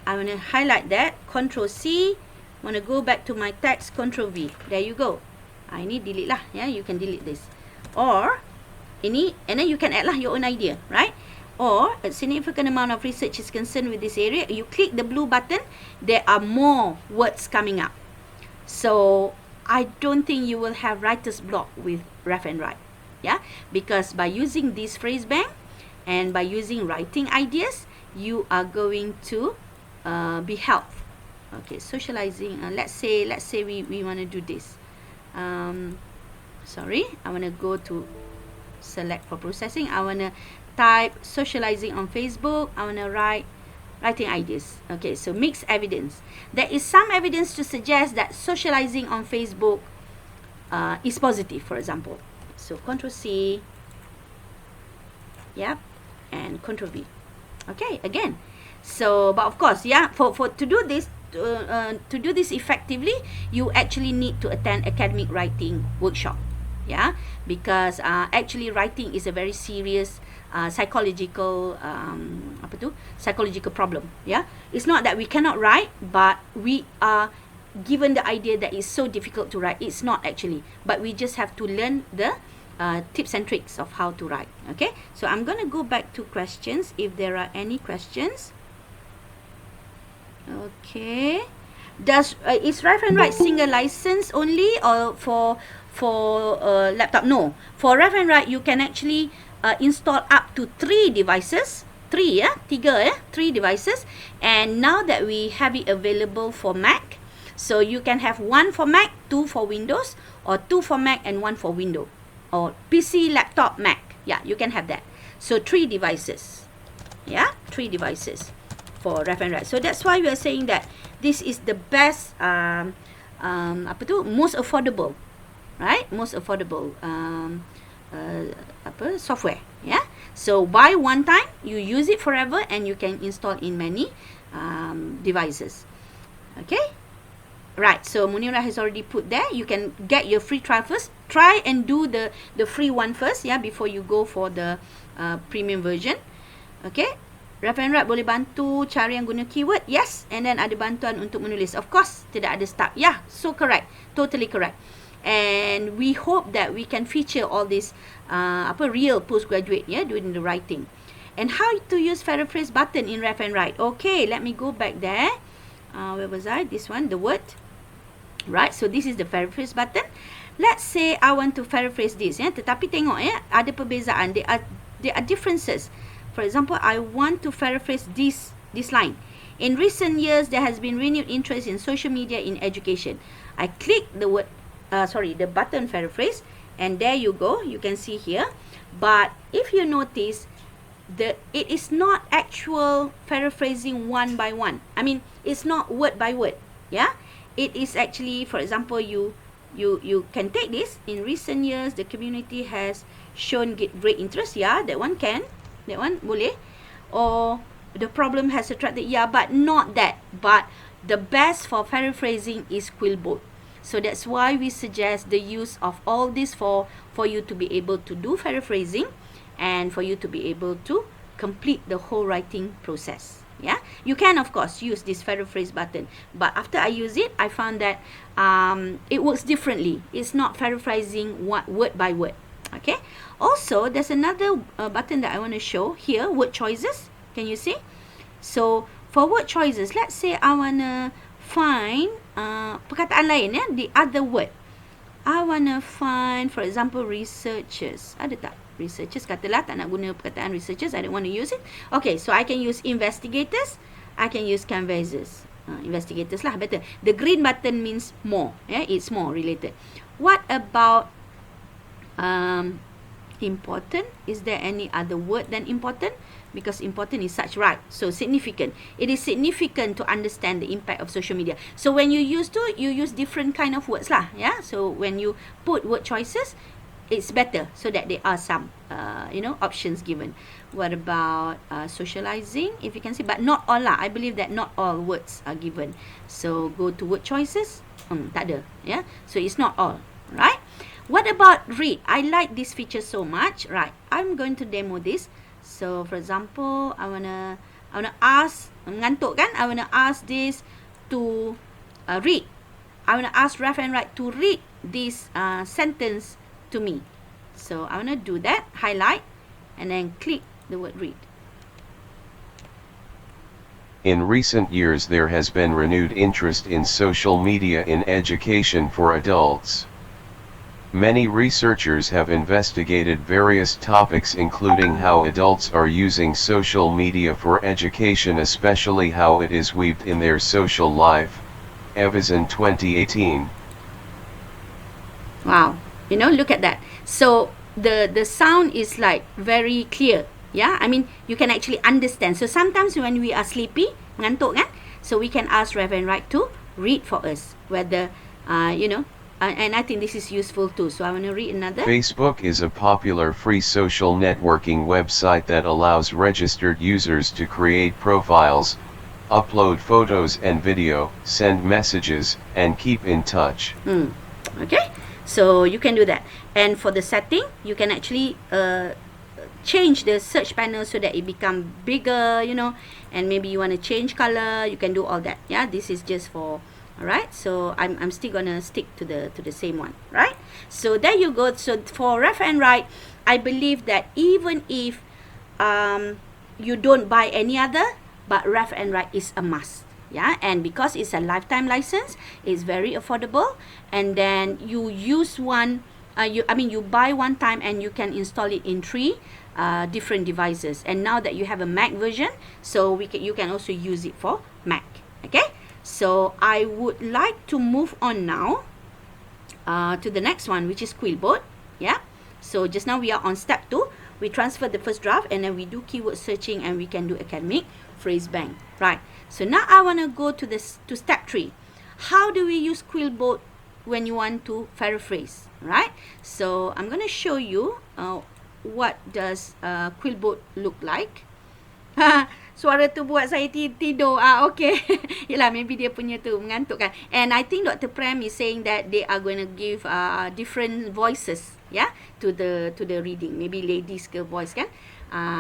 I want to highlight that, Control C, want to go back to my text, Control V. There you go. Ini delete lah, yeah, you can delete this. Or, ini, and then you can add lah your own idea, right? Or, a significant amount of research is concerned with this area. You click the blue button, there are more words coming up. So, I don't think you will have writer's block with Ref and Write, yeah? Because by using this phrase bank, and by using writing ideas, you are going to be helped. Okay, socializing. Let's say we want to do this. Sorry, I want to go to select for processing. I want to type socializing on Facebook. I want to writing ideas. Okay, so mixed evidence. There is some evidence to suggest that socializing on Facebook is positive, for example. So Control C, yep, and Control V. Okay, again. So, but of course, yeah, for to do this effectively, you actually need to attend academic writing workshop, yeah, because actually writing is a very serious psychological psychological problem, yeah. It's not that we cannot write, but we are given the idea that it's so difficult to write. It's not actually, but we just have to learn the tips and tricks of how to write. Okay, so I'm gonna go back to questions if there are any questions. Okay, is Ref and Write single license only, or for laptop? No, for Ref and Write you can actually install up to 3 devices. 3 devices, and now that we have it available for Mac, so you can have 1 for Mac, 2 for Windows, or 2 for Mac and 1 for Windows, or PC, laptop, Mac. Yeah, you can have that. So 3 devices. Yeah, 3 devices for Ref and Write. So that's why we are saying that this is the best most affordable, right? Most affordable software, yeah. So buy one time, you use it forever, and you can install in many devices. Okay, right. So Munira has already put there. You can get your free trial first. Try and do the free one first, yeah, before you go for the premium version. Okay. Ref and Write boleh bantu cara yang guna keyword, yes, and then ada bantuan untuk menulis. Of course, tidak ada start. Yeah, so correct, totally correct. And we hope that we can feature all this real postgraduate, yeah, doing the writing. And how to use paraphrase button in Ref and Write. Okay, let me go back there. Where was I? This one, the word. Right, so this is the paraphrase button. Let's say I want to paraphrase this, yeah. Tetapi tengok, ya, ada perbezaan. There are differences. For example, I want to paraphrase this line. In recent years, there has been renewed interest in social media in education. I click the button paraphrase, and there you go. You can see here. But if you notice, it is not actual paraphrasing one by one. I mean, it's not word by word. Yeah, it is actually, for example, you can take this. In recent years, the community has shown great interest. Yeah, that one can. That one boleh. Or the problem has attracted, yeah, but not that. But the best for paraphrasing is Quill. So that's why we suggest the use of all this for you to be able to do paraphrasing, and for you to be able to complete the whole writing process. Yeah, you can of course use this paraphrase button, but after I use it, I found that it works differently. It's not paraphrasing word by word. Okay, also there's another button that I want to show here, word choices. Can you see? So for word choices, let's say I wanna find perkataan lain, the other word. I wanna find, for example, researchers. Ada tak? Researchers, katalah tak nak guna perkataan researchers, I don't want to use it. Okay, so I can use investigators, I can use canvassers. Investigators lah, better. The green button means more, it's more related. What about important? Is there any other word than important? Because important is such, right? So significant. It is significant to understand the impact of social media. So when you use different kind of words lah, So when you put word choices, it's better so that there are some, options given. What about socializing? If you can see, but not all lah. I believe that not all words are given. So go to word choices. Tak ada, So it's not all, right? What about read? I like this feature so much, right? I'm going to demo this. So for example, I wanna ask, mengantuk kan? I wanna ask this to read. I wanna ask Ref and Write to read this sentence to me. So I wanna do that, highlight, and then click the word read. In recent years, there has been renewed interest in social media in education for adults. Many researchers have investigated various topics, including how adults are using social media for education, especially how it is weaved in their social life. Evison 2018. Wow, look at that. So the sound is like very clear. I mean, you can actually understand. So sometimes when we are sleepy, ngantuk kan? So we can ask Rev and Write to read for us, whether, and I think this is useful too. So I want to read another. Facebook is a popular free social networking website that allows registered users to create profiles, upload photos and video, send messages, and keep in touch. Okay, so you can do that. And for the setting, you can actually change the search panel so that it become bigger, and maybe you want to change color. You can do all that. This is just for. Alright, so I'm still gonna stick to the same one, right? So there you go. So for Ref and Write, I believe that even if you don't buy any other, but Ref and Write is a must, and because it's a lifetime license, it's very affordable, and then you use one, you buy one time and you can install it in 3 different devices. And now that you have a Mac version, so you can also use it for Mac. Okay. So I would like to move on now to the next one, which is Quillboard. So just now we are on step 2. We transfer the first draft and then we do keyword searching and we can do academic phrase bank. Right. So now I want to go to step 3. How do we use Quillboard when you want to paraphrase? Right. So I'm going to show you what does Quillboard look like. Suara tu buat saya tidur. Okay. Yelah, maybe dia punya tu mengantuk kan. And I think Dr. Prem is saying that they are going to give different voices, to the reading. Maybe ladies ke voice kan.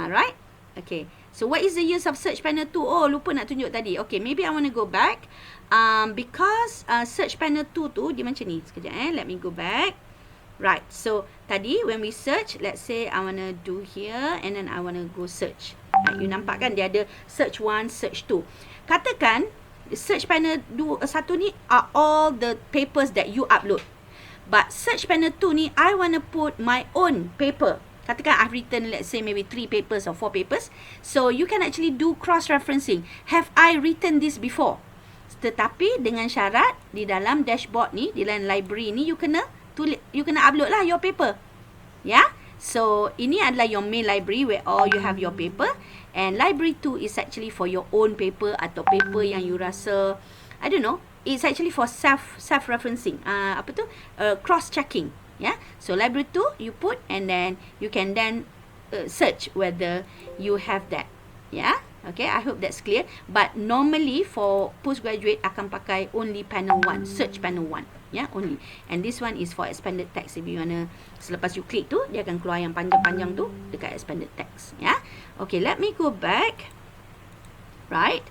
Right? Okay. So what is the use of search panel 2? Oh, lupa nak tunjuk tadi. Okay, maybe I want to go back. Because search panel 2 tu dia macam ni. Sekejap let me go back. Right. So tadi when we search, let's say I want to do here and then I want to go search. You nampak kan dia ada search 1, search 2. Katakan search panel 1 ni are all the papers that you upload. But search panel 2 ni, I want to put my own paper. Katakan I've written, let's say maybe 3 papers or 4 papers. So you can actually do cross-referencing. Have I written this before? Tetapi dengan syarat di dalam dashboard ni, di dalam library ni, you kena upload lah your paper. So ini adalah your main library where all you have your paper, and library 2 is actually for your own paper atau paper yang you rasa, I don't know, it's actually for self-referencing. Cross checking. So library 2 you put, and then you can then search whether you have that. Okay, I hope that's clear. But normally for postgraduate akan pakai only panel 1, search panel 1. Only. And this one is for expanded text. If you wanna, selepas you klik tu, dia akan keluar yang panjang-panjang tu dekat expanded text. Okay, let me go back. Right.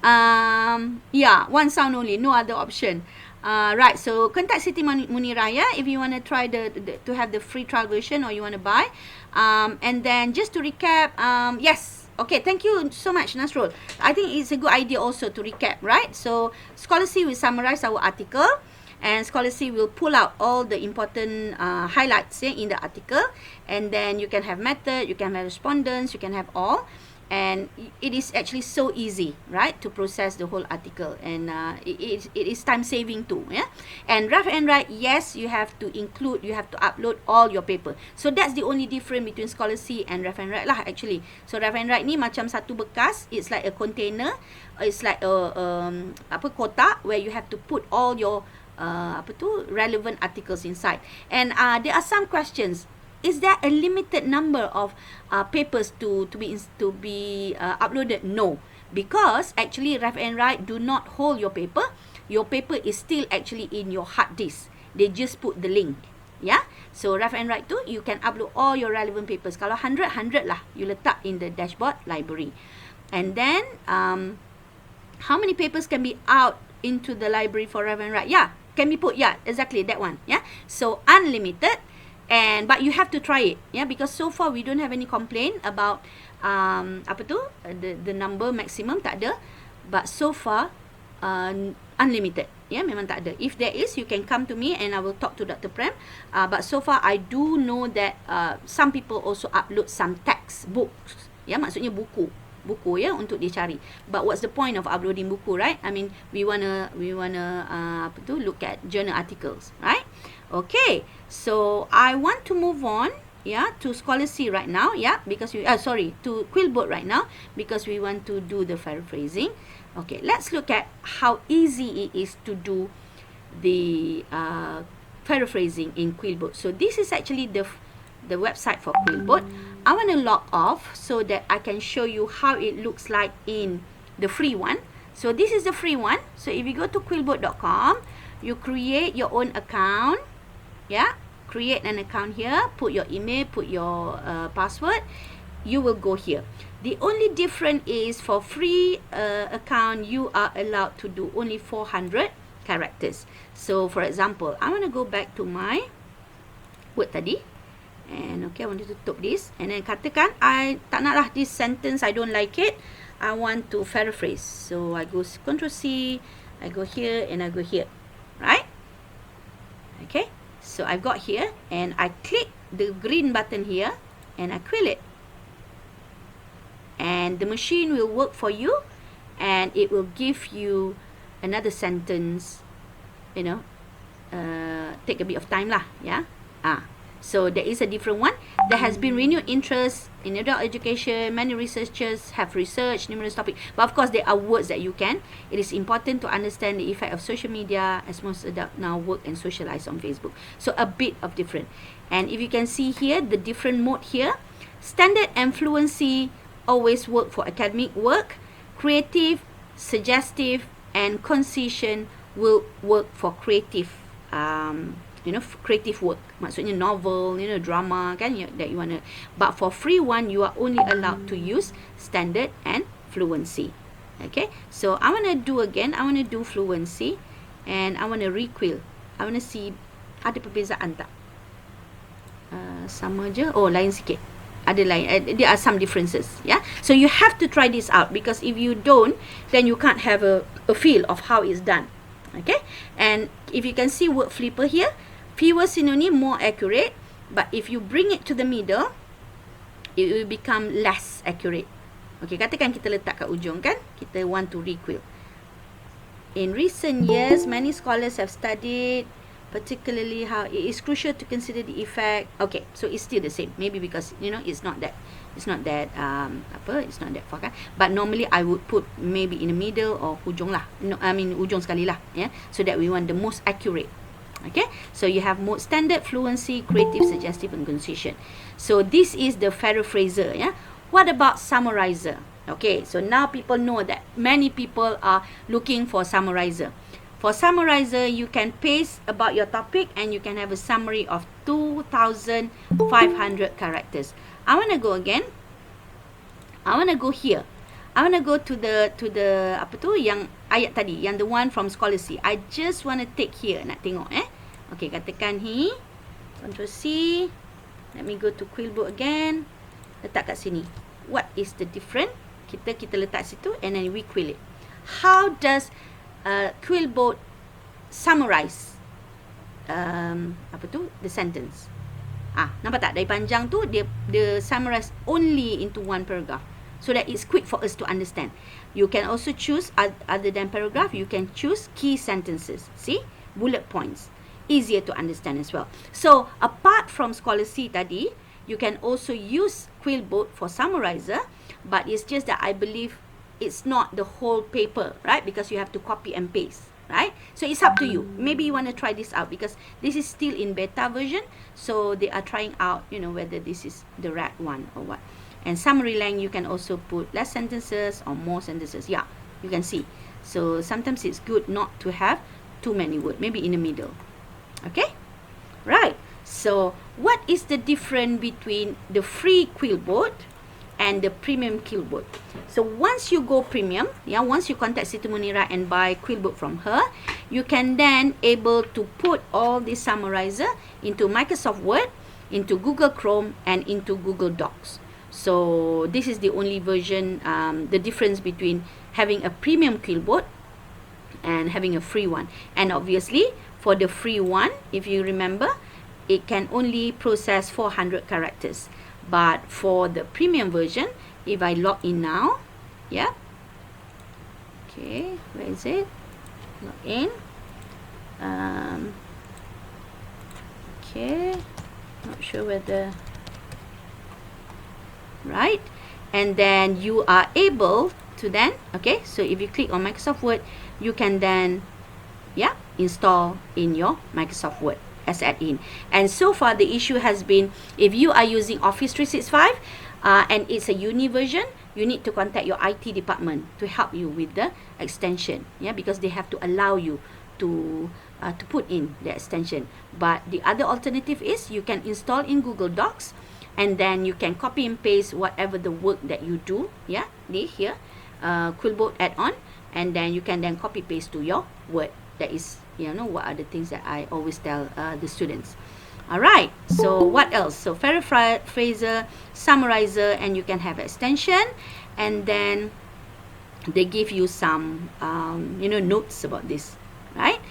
One sound only, no other option. Right, so contact Siti Munirah, if you want to try to have the free trial version or you want to buy. And then just to recap, yes, Okay, thank you so much, Nasrul. I think it's a good idea also to recap, right? So Scholarly will summarize our article, and Scholarly will pull out all the important highlights in the article, and then you can have method, you can have respondents, you can have all. And it is actually so easy, right, to process the whole article, and it is time saving too, yeah. And rough and write, yes, you have to include, you have to upload all your paper. So that's the only difference between Scholarly and rough and write lah actually. So rough and write ni macam satu bekas, it's like a container, it's like a kotak where you have to put all your relevant articles inside. And there are some questions. Is there a limited number of papers to be uploaded? No, because actually rough and write do not hold your paper. Your paper is still actually in your hard disk. They just put the link. Yeah. So rough and write tu, you can upload all your relevant papers. Kalau 100 lah, you letak in the dashboard library. And then how many papers can be out into the library for rough and write? Yeah, can be put. Yeah, exactly that one. Yeah. So unlimited. But you have to try it, yeah, because so far we don't have any complaint about the number maximum, tak ada. But so far unlimited, yeah, memang tak ada. If there is, you can come to me and I will talk to Dr. Prem. But so far I do know that some people also upload some text books, yeah, maksudnya buku ya, untuk dicari. But what's the point of uploading buku, right? I mean, we wanna look at journal articles, right? Okay, so I want to move on, yeah, to Scholarly right now, yeah, because we to Quillboard right now, because we want to do the paraphrasing. Okay, let's look at how easy it is to do the paraphrasing in Quillboard. So this is actually the website for Quillboard. I want to log off so that I can show you how it looks like in the free one. So this is the free one. So if you go to quillboard.com, you create your own account. Yeah, create an account here, put your email, put your password, you will go here. The only difference is for free account, you are allowed to do only 400 characters. So for example, I want to go back to my word tadi, and okay, I want to tutup this, and then katakan I tak nak lah this sentence, I don't like it, I want to paraphrase. So I go Ctrl C, I go here, and I go here, right? Okay. So I've got here, and I click the green button here, and I quill it. And the machine will work for you, and it will give you another sentence, you know, take a bit of time lah, yeah. So there is a different one. There has been renewed interest in adult education. Many researchers have researched numerous topics. But of course, there are words that you can. It is important to understand the effect of social media, as most adults now work and socialize on Facebook. So a bit of different. And if you can see here, the different mode here, standard and fluency always work for academic work. Creative, suggestive, and concision will work for creative creative work, maksudnya novel, drama kan, that you want to. But for free one, you are only allowed to use standard and fluency. Okay, so I want to do again, I want to do fluency, and I want to requill. I want to see ada perbezaan tak. Sama je, oh lain sikit, ada lain, there are some differences, yeah. So you have to try this out, because if you don't, then you can't have a feel of how it's done. Okay, and if you can see word flipper here, fewer synonym, more accurate. But if you bring it to the middle, it will become less accurate. Okay, katakan kita letak kat ujung kan, kita want to requill. In recent years, many scholars have studied particularly how it is crucial to consider the effect. Okay, so it's still the same. Maybe because it's not that far kan. But normally I would put maybe in the middle or hujung lah. No, I mean ujung sekali lah, yeah. So that we want the most accurate. Okay, so you have mode standard, fluency, creative, suggestive, and concision. So this is the paraphraser, yeah. What about summarizer? Okay, so now people know that many people are looking for summarizer. For summarizer, you can paste about your topic and you can have a summary of 2,500 characters. I want to go again. I want to go here. I want to go to the yang ayat tadi, yang the one from Scholarly. I just want to take here, nak tengok Okay, katakan he, Ctrl C. Let me go to Quillboard again. Letak kat sini. what is the difference, kita letak situ and then we quill it. How does Quillbot summarize the sentence? Nampak tak? Dari panjang tu dia summarize only into one paragraph, so that it's quick for us to understand. You can also choose, other than paragraph, you can choose key sentences. See? Bullet points. Easier to understand as well. So, apart from Scholar C tadi, you can also use Quillbot for summarizer, but it's just that I believe it's not the whole paper, right? Because you have to copy and paste, right? So, it's up to you. Maybe you want to try this out because this is still in beta version, so they are trying out, whether this is the right one or what. And summary length, you can also put less sentences or more sentences. Yeah, you can see. So sometimes it's good not to have too many words, maybe in the middle. Okay? Right. So what is the difference between the free Quillbot and the premium Quillbot? So once you go premium, once you contact Siti Munira and buy Quillbot from her, you can then able to put all this summarizer into Microsoft Word, into Google Chrome, and into Google Docs. So this is the only version, the difference between having a premium Quillbot and having a free one. And obviously, for the free one, if you remember, it can only process 400 characters. But for the premium version, if I log in now, okay, where is it? Log in. Okay, not sure whether... right, and then you are able to then, okay, so if you click on Microsoft Word, you can then install in your Microsoft Word as add-in. And so far the issue has been, if you are using Office 365 and it's a uni version, you need to contact your IT department to help you with the extension, because they have to allow you to put in the extension. But the other alternative is you can install in Google Docs, and then you can copy and paste whatever the work that you do, here, Quillbot add-on, and then you can then copy paste to your Word. That is, what are the things that I always tell the students. Alright, so what else? So Paraphrase, summarizer, and you can have extension, and then they give you some, notes about this, right?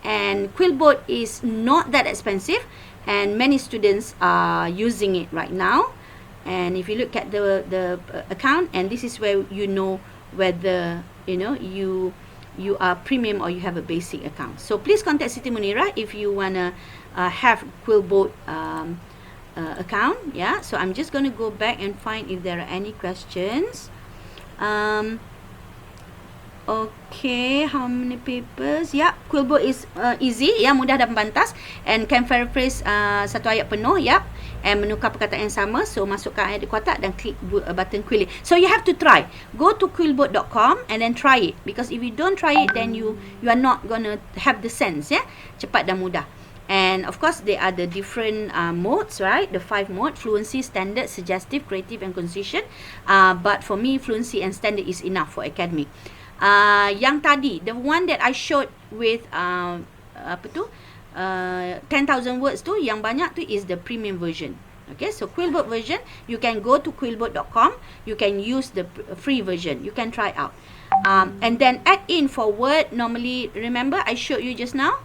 And Quillbot is not that expensive, and many students are using it right now. And if you look at the account, and this is where you know whether you are premium or you have a basic account. So please contact Siti Munira if you wanna have Quillbot account. So I'm just gonna go back and find if there are any questions. Okay, how many papers? Quillbot is easy, mudah dan pantas, and can paraphrase satu ayat penuh, and menukar perkataan yang sama. So masukkan ayat di kotak dan klik button quill it. So you have to try. Go to quillbot.com and then try it, because if you don't try it, then you are not gonna have the sense, cepat dan mudah. And of course, there are the different modes, right? The 5 modes: fluency, standard, suggestive, creative, and concision. But for me, fluency and standard is enough for academic. Yang tadi, the one that I showed with 10,000 words tu, yang banyak tu is the premium version. Okay, so Quillbot version, you can go to quillbot.com. You can use the free version. You can try out. And then add in for Word. Normally, remember I showed you just now.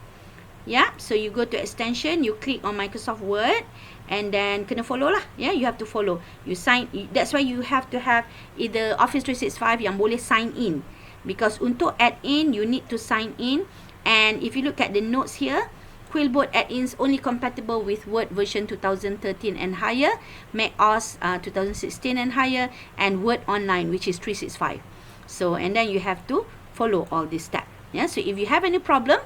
So you go to extension, you click on Microsoft Word, and then kena follow lah. You have to follow. You sign. That's why you have to have either Office 365 yang boleh sign in. Because untuk add in, you need to sign in. And if you look at the notes here, Quillbot add-ins only compatible with Word version 2013 and higher, Mac OS 2016 and higher, and Word Online, which is 365. So, and then you have to follow all this steps. So if you have any problem,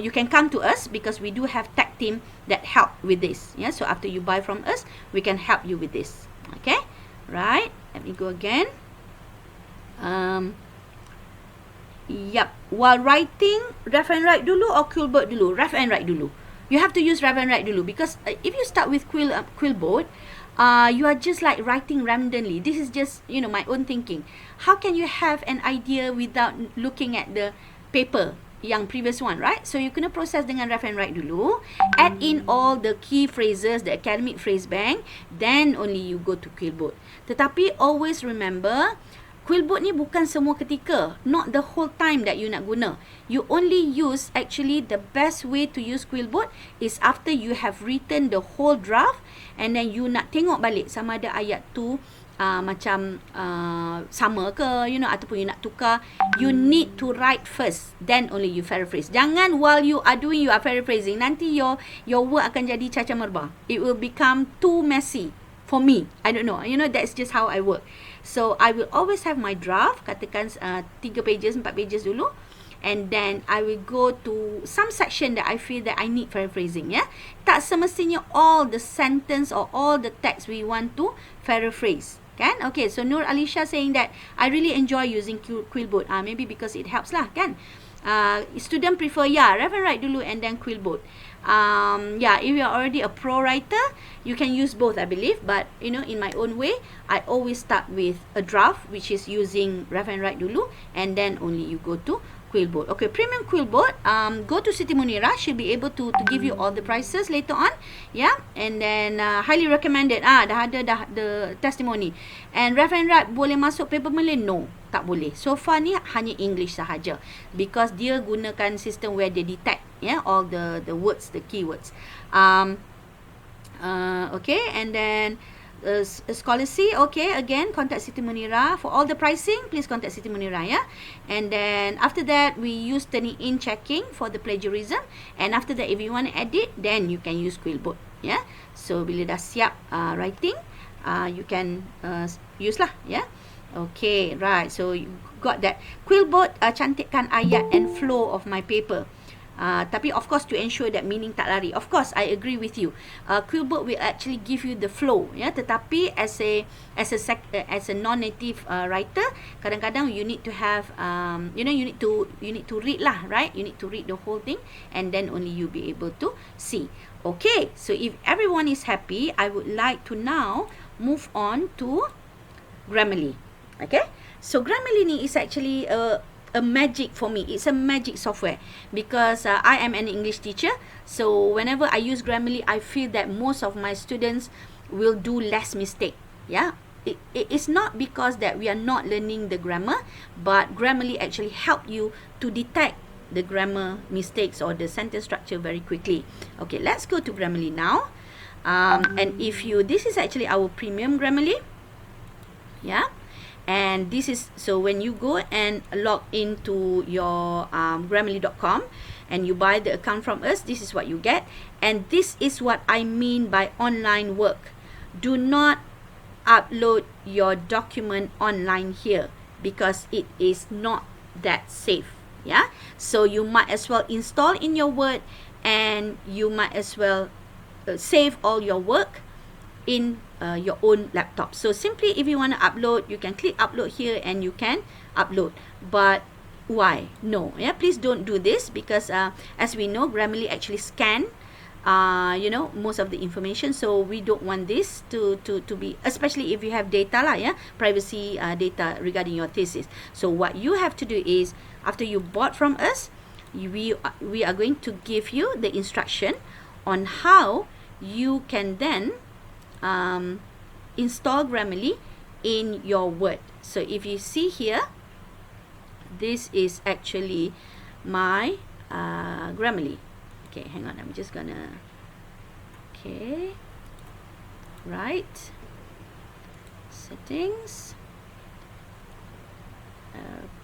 you can come to us, because we do have tech team that help with this. So after you buy from us, we can help you with this. Okay, right? Let me go again. While writing, rough and write dulu or Quillbot dulu? Rough and write dulu. You have to use rough and write dulu, because if you start with Quillbot, you are just like writing randomly. This is just, my own thinking. How can you have an idea without looking at the paper? yang previous one, right? So you kena proses dengan left and right dulu, add in all the key phrases, the academic phrase bank, then only you go to Quillboard. Tetapi always remember, Quillboard ni bukan semua ketika, not the whole time that you nak guna. You only use, actually the best way to use Quillboard is after you have written the whole draft, and then you nak tengok balik sama ada ayat tu macam sama ke, you know, ataupun you nak tukar. You need to write first, then only you paraphrase. Jangan while you are doing, you are paraphrasing, nanti your work akan jadi cacah merbah. It will become too messy for me. I don't know, you know, that's just how I work. So I will always have my draft, katakan 3 pages, 4 pages dulu, and then I will go to some section that I feel that I need paraphrasing, ya. Tak semestinya all the sentence or all the text we want to paraphrase, kan? Okay, so Nur Alisha saying that I really enjoy using Quillboard. Maybe because it helps lah, kan? Student prefer, left and right dulu and then Quillboard. If you are already a pro writer, you can use both, I believe. But you know, in my own way, I always start with a draft, which is using left and right dulu, and then only you go to Quillboard. Okay, premium Quillboard, go to Siti Munira. She'll be able to give you all the prices later on. Yeah, and then highly recommended. Dah ada the testimony. And left and right boleh masuk paper Malay? No, tak boleh. So far ni hanya English sahaja, because dia gunakan sistem where they detect all the words, the keywords. Okay, and then scholarship, okay, again contact Siti Munira for all the pricing. Please contact Siti Munira, and then after that we use turning in checking for the plagiarism, and after that if you want to edit, then you can use Quillboard. So bila dah siap writing, you can use lah. Okay, right, so you got that. Quillboard cantikkan ayat and flow of my paper. Tapi of course to ensure that meaning tak lari. Of course I agree with you. Quillboard will actually give you the flow, tetapi as a non-native writer, kadang-kadang you need to have you need to read lah, right? You need to read the whole thing, and then only you be able to see. Okay, so if everyone is happy, I would like to now move on to Grammarly. Okay, so Grammarly ni is actually a magic for me. It's a magic software because I am an English teacher. So whenever I use Grammarly, I feel that most of my students will do less mistake. It is not because that we are not learning the grammar, but Grammarly actually help you to detect the grammar mistakes or the sentence structure very quickly. Okay, let's go to Grammarly now. And this is actually our premium Grammarly. And this is, so when you go and log into your Grammarly.com and you buy the account from us, this is what you get. And this is what I mean by online work. Do not upload your document online here because it is not that safe. So you might as well install in your Word, and you might as well save all your work in your own laptop. So simply, if you want to upload, you can click upload here and you can upload. But why? No, please don't do this, because as we know, Grammarly actually scan most of the information. So we don't want this to be, especially if you have data lah, privacy data regarding your thesis. So what you have to do is, after you bought from us, we are going to give you the instruction on how you can then install Grammarly in your Word. So if you see here, this is actually my Grammarly. Okay, hang on, I'm just gonna, okay, right, settings,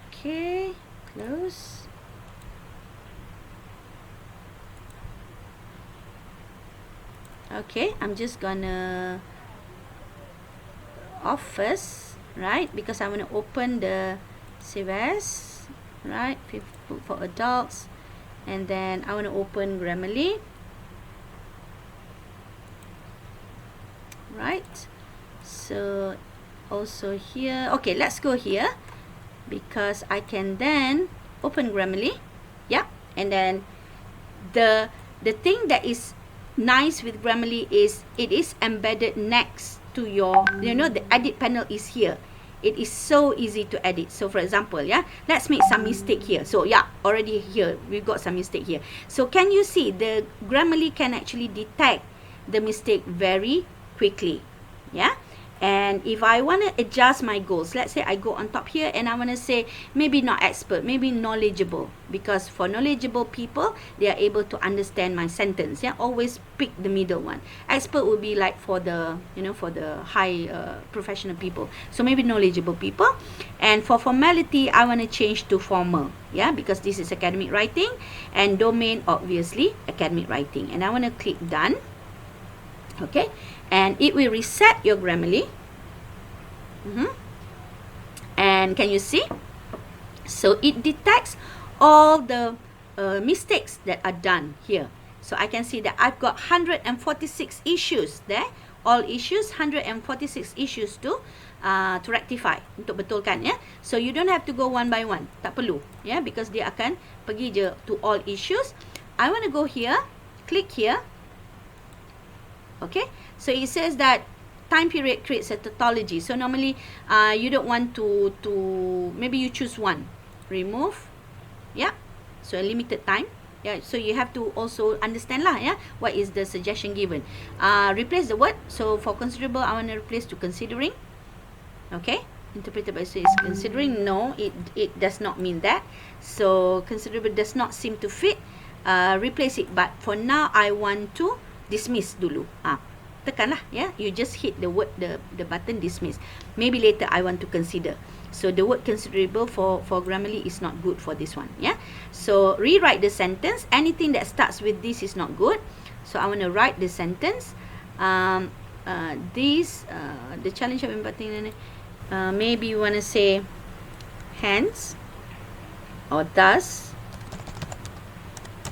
okay, close. Okay, I'm just gonna off first, right, because I'm gonna open the save as, right, for adults, and then I want to open Grammarly, right. So also here, okay, let's go here, because I can then open Grammarly, and then the thing that is nice with Grammarly is it is embedded next to your, the edit panel is here. it is so easy to edit. So for example, yeah, let's make some mistake here. So yeah, already here we've got some mistake here. So can you see the Grammarly can actually detect the mistake very quickly? Yeah. And if I want to adjust my goals, let's say I go on top here and I want to say maybe not expert, maybe knowledgeable, because for knowledgeable people, they are able to understand my sentence. Yeah, always pick the middle one. Expert would be like for the, you know, for the high professional people. So maybe knowledgeable people. And for formality, I want to change to formal. Yeah, because this is academic writing, and domain obviously academic writing. And I want to click done. Okay, and it will reset your Grammarly. And can you see? So it detects all the mistakes that are done here. So I can see that I've got 146 issues there. All issues, 146 issues to rectify, untuk betulkan, ya. So you don't have to go one by one, tak perlu, ya, because dia akan pergi je to all issues. I want to go here, click here. Okay, so it says that time period creates a tautology. So normally you don't want to maybe you choose one, remove, yeah, so a limited time, yeah, so you have to also understand lah, yeah, what is the suggestion given. Replace the word. So for considerable, I want to replace to considering. Okay, interpreted by is considering. No, it does not mean that. So considerable does not seem to fit. Replace it, but for now I want to dismiss dulu. Tekanlah, yeah, you just hit the word, the button dismiss. Maybe later I want to consider. So the word considerable for Grammarly is not good for this one, yeah. So rewrite the sentence. Anything that starts with this is not good. So I want to write the sentence. The challenge of imparting, maybe you want to say hence or thus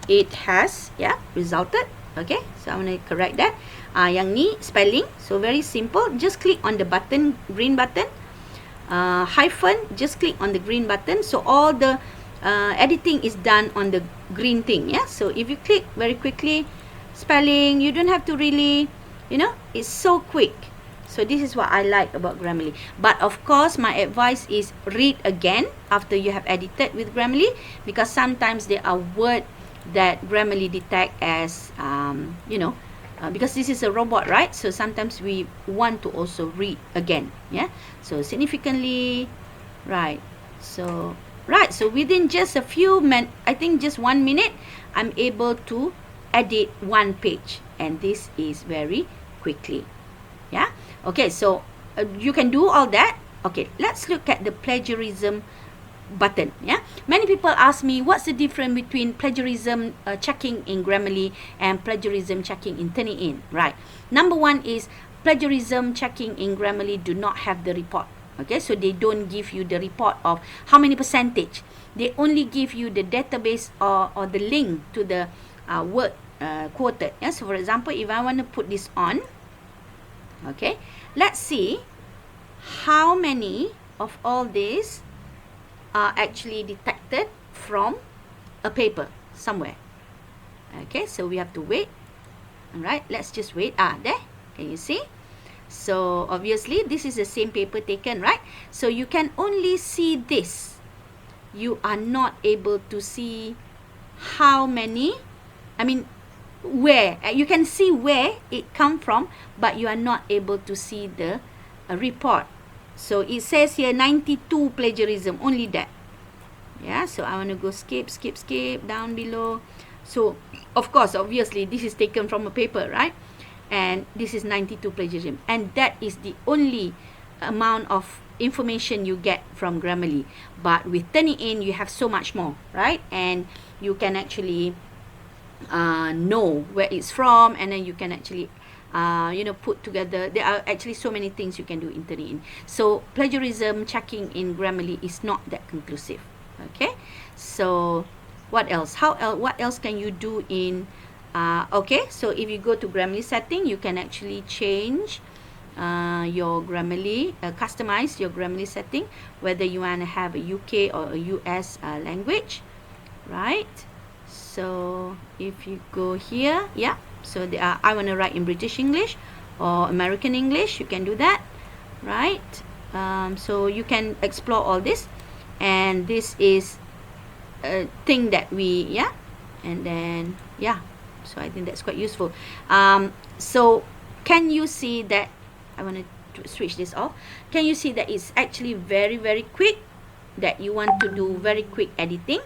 it has, yeah, resulted. Okay, so I'm going to correct that. Yang ni spelling, so very simple. Just click on the button, green button. Hyphen, just click on the green button. So all the editing is done on the green thing. Yeah. So if you click very quickly, spelling, you don't have to really, you know, it's so quick. So this is what I like about Grammarly. But of course, my advice is read again after you have edited with Grammarly, because sometimes there are words that Grammarly detect as you know, because this is a robot, right? So sometimes we want to also read again, yeah. So significantly, right? So within just a few I think just 1 minute, I'm able to edit one page, and this is very quickly, yeah. Okay, so you can do all that. Okay, let's look at the plagiarism button, yeah. Many people ask me, what's the difference between plagiarism checking in Grammarly and plagiarism checking in Turnitin, right? Number one is plagiarism checking in Grammarly do not have the report. Okay, so they don't give you the report of how many percentage. They only give you the database or the link to the word quoted. Yeah? So for example, if I want to put this on, okay, let's see how many of all this are actually detected from a paper somewhere. Okay, so we have to wait. Alright, let's just wait. There, can you see? So obviously this is the same paper taken, right? So you can only see this. You are not able to see how many, I mean where. You can see where it come from, but you are not able to see the report. So it says here 92 plagiarism, only that. Yeah, so I want to go skip down below. So of course, obviously this is taken from a paper, right? And this is 92 plagiarism, and that is the only amount of information you get from Grammarly. But with Turnitin, you have so much more, right? And you can actually know where it's from, and then you can actually you know, put together. There are actually so many things you can do in Turnitin. So plagiarism checking in Grammarly is not that conclusive. Okay, so what else? What else can you do in okay, so if you go to Grammarly setting, you can actually change your Grammarly, customize your Grammarly setting, whether you want to have a UK or a US language, right? So if you go here, yeah, so there are, I want to write in British English or American English, you can do that, right? So you can explore all this, and this is a thing that we, yeah, and then, yeah, so I think that's quite useful. So can you see that I want to switch this off? Can you see that it's actually very, very quick, that you want to do very quick editing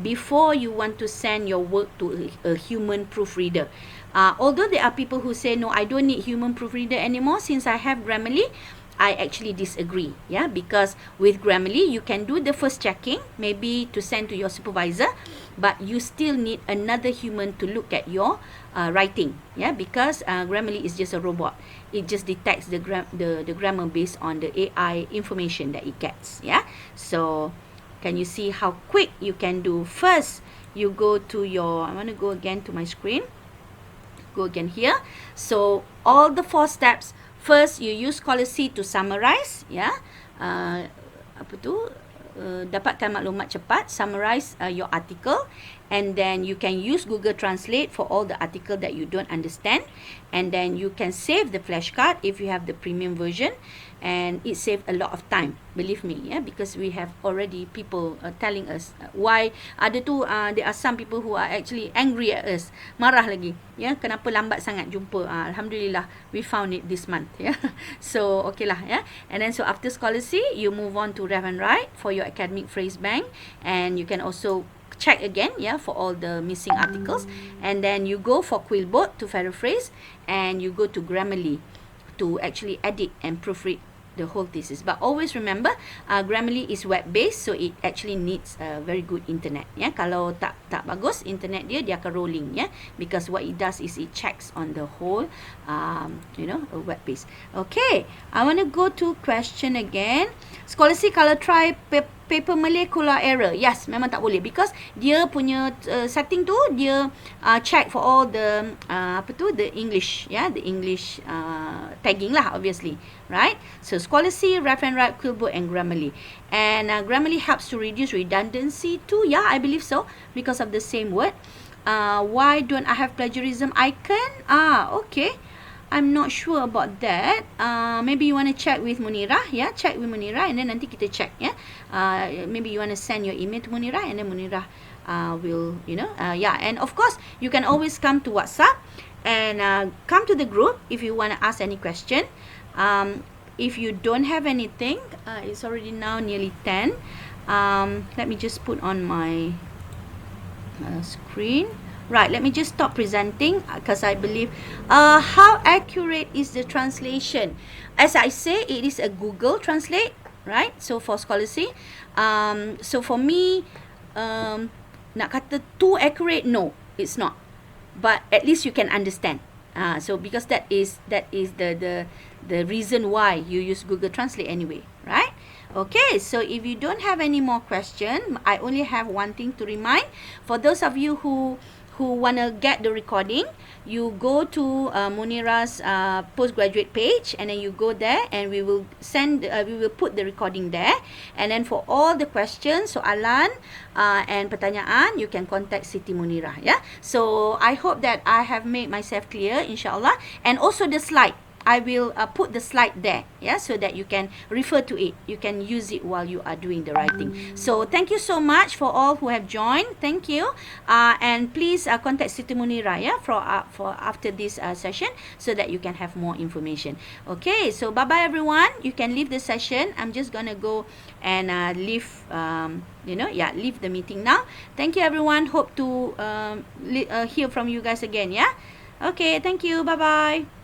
before you want to send your work to a human proofreader? Although there are people who say, no, I don't need human proofreader anymore since I have Grammarly, I actually disagree, yeah, because with Grammarly, you can do the first checking, maybe to send to your supervisor, but you still need another human to look at your writing, yeah, because Grammarly is just a robot. It just detects the grammar based on the AI information that it gets, yeah. So can you see how quick you can do? First, you go to your, I want to go again to my screen, go again here. So all the 4 steps. First, you use Scholarly to summarize, yeah. Apa tu? Dapatkan maklumat cepat, summarize your article, and then you can use Google Translate for all the article that you don't understand, and then you can save the flashcard if you have the premium version, and it saves a lot of time, believe me, yeah, because we have already people telling us why ada tu, there are some people who are actually angry at us, marah lagi, yeah, kenapa lambat sangat jumpa. Alhamdulillah, we found it this month, yeah. So okay lah, yeah. And then so after Scholarly, you move on to Rev and Write for your academic phrase bank, and you can also check again, yeah, for all the missing articles, and then you go for Quill to Paraphrase, and you go to Grammarly to actually edit and proofread the whole thesis. But always remember, Grammarly is web based, so it actually needs a very good internet, yeah. Kalau tak bagus internet dia akan rolling, yeah, because what it does is it checks on the whole web base. Okay, I want to go to question again. Scholarly kalau try paper Malay keluar error, yes, memang tak boleh, because dia punya setting tu dia check for all the the English, yeah, the English tagging lah, obviously, right? So Scholarly, Rev and Write, Quill and Grammarly, and Grammarly helps to reduce redundancy too, yeah, I believe so, because of the same word. Why don't I have plagiarism icon? Okay, I'm not sure about that. Maybe you want to check with Munira, yeah, check with Munira, and then nanti kita check, yeah. Maybe you want to send your email to Munira, and then Munira will, yeah. And of course, you can always come to WhatsApp and come to the group if you want to ask any question. If you don't have anything, it's already now nearly 10. Let me just put on my screen. Right, let me just stop presenting because I believe, how accurate is the translation? As I say, it is a Google Translate, right? So for Scholarly, so for me, nak kata too accurate, no, it's not. But at least you can understand. So because that is the reason why you use Google Translate anyway, right? Okay, so if you don't have any more question, I only have one thing to remind. For those of you who want to get the recording, you go to Munira's postgraduate page, and then you go there, and we will put the recording there. And then for all the questions, soalan and pertanyaan, you can contact Siti Munira, yeah. So I hope that I have made myself clear, inshallah. And also the slide, I will put the slide there, yeah, so that you can refer to it. You can use it while you are doing the writing. So thank you so much for all who have joined. Thank you, and please contact Siti Munira, yeah, for after this session, so that you can have more information. Okay, so bye bye everyone. You can leave the session. I'm just gonna go and leave leave the meeting now. Thank you everyone. Hope to hear from you guys again, yeah. Okay, thank you. Bye bye.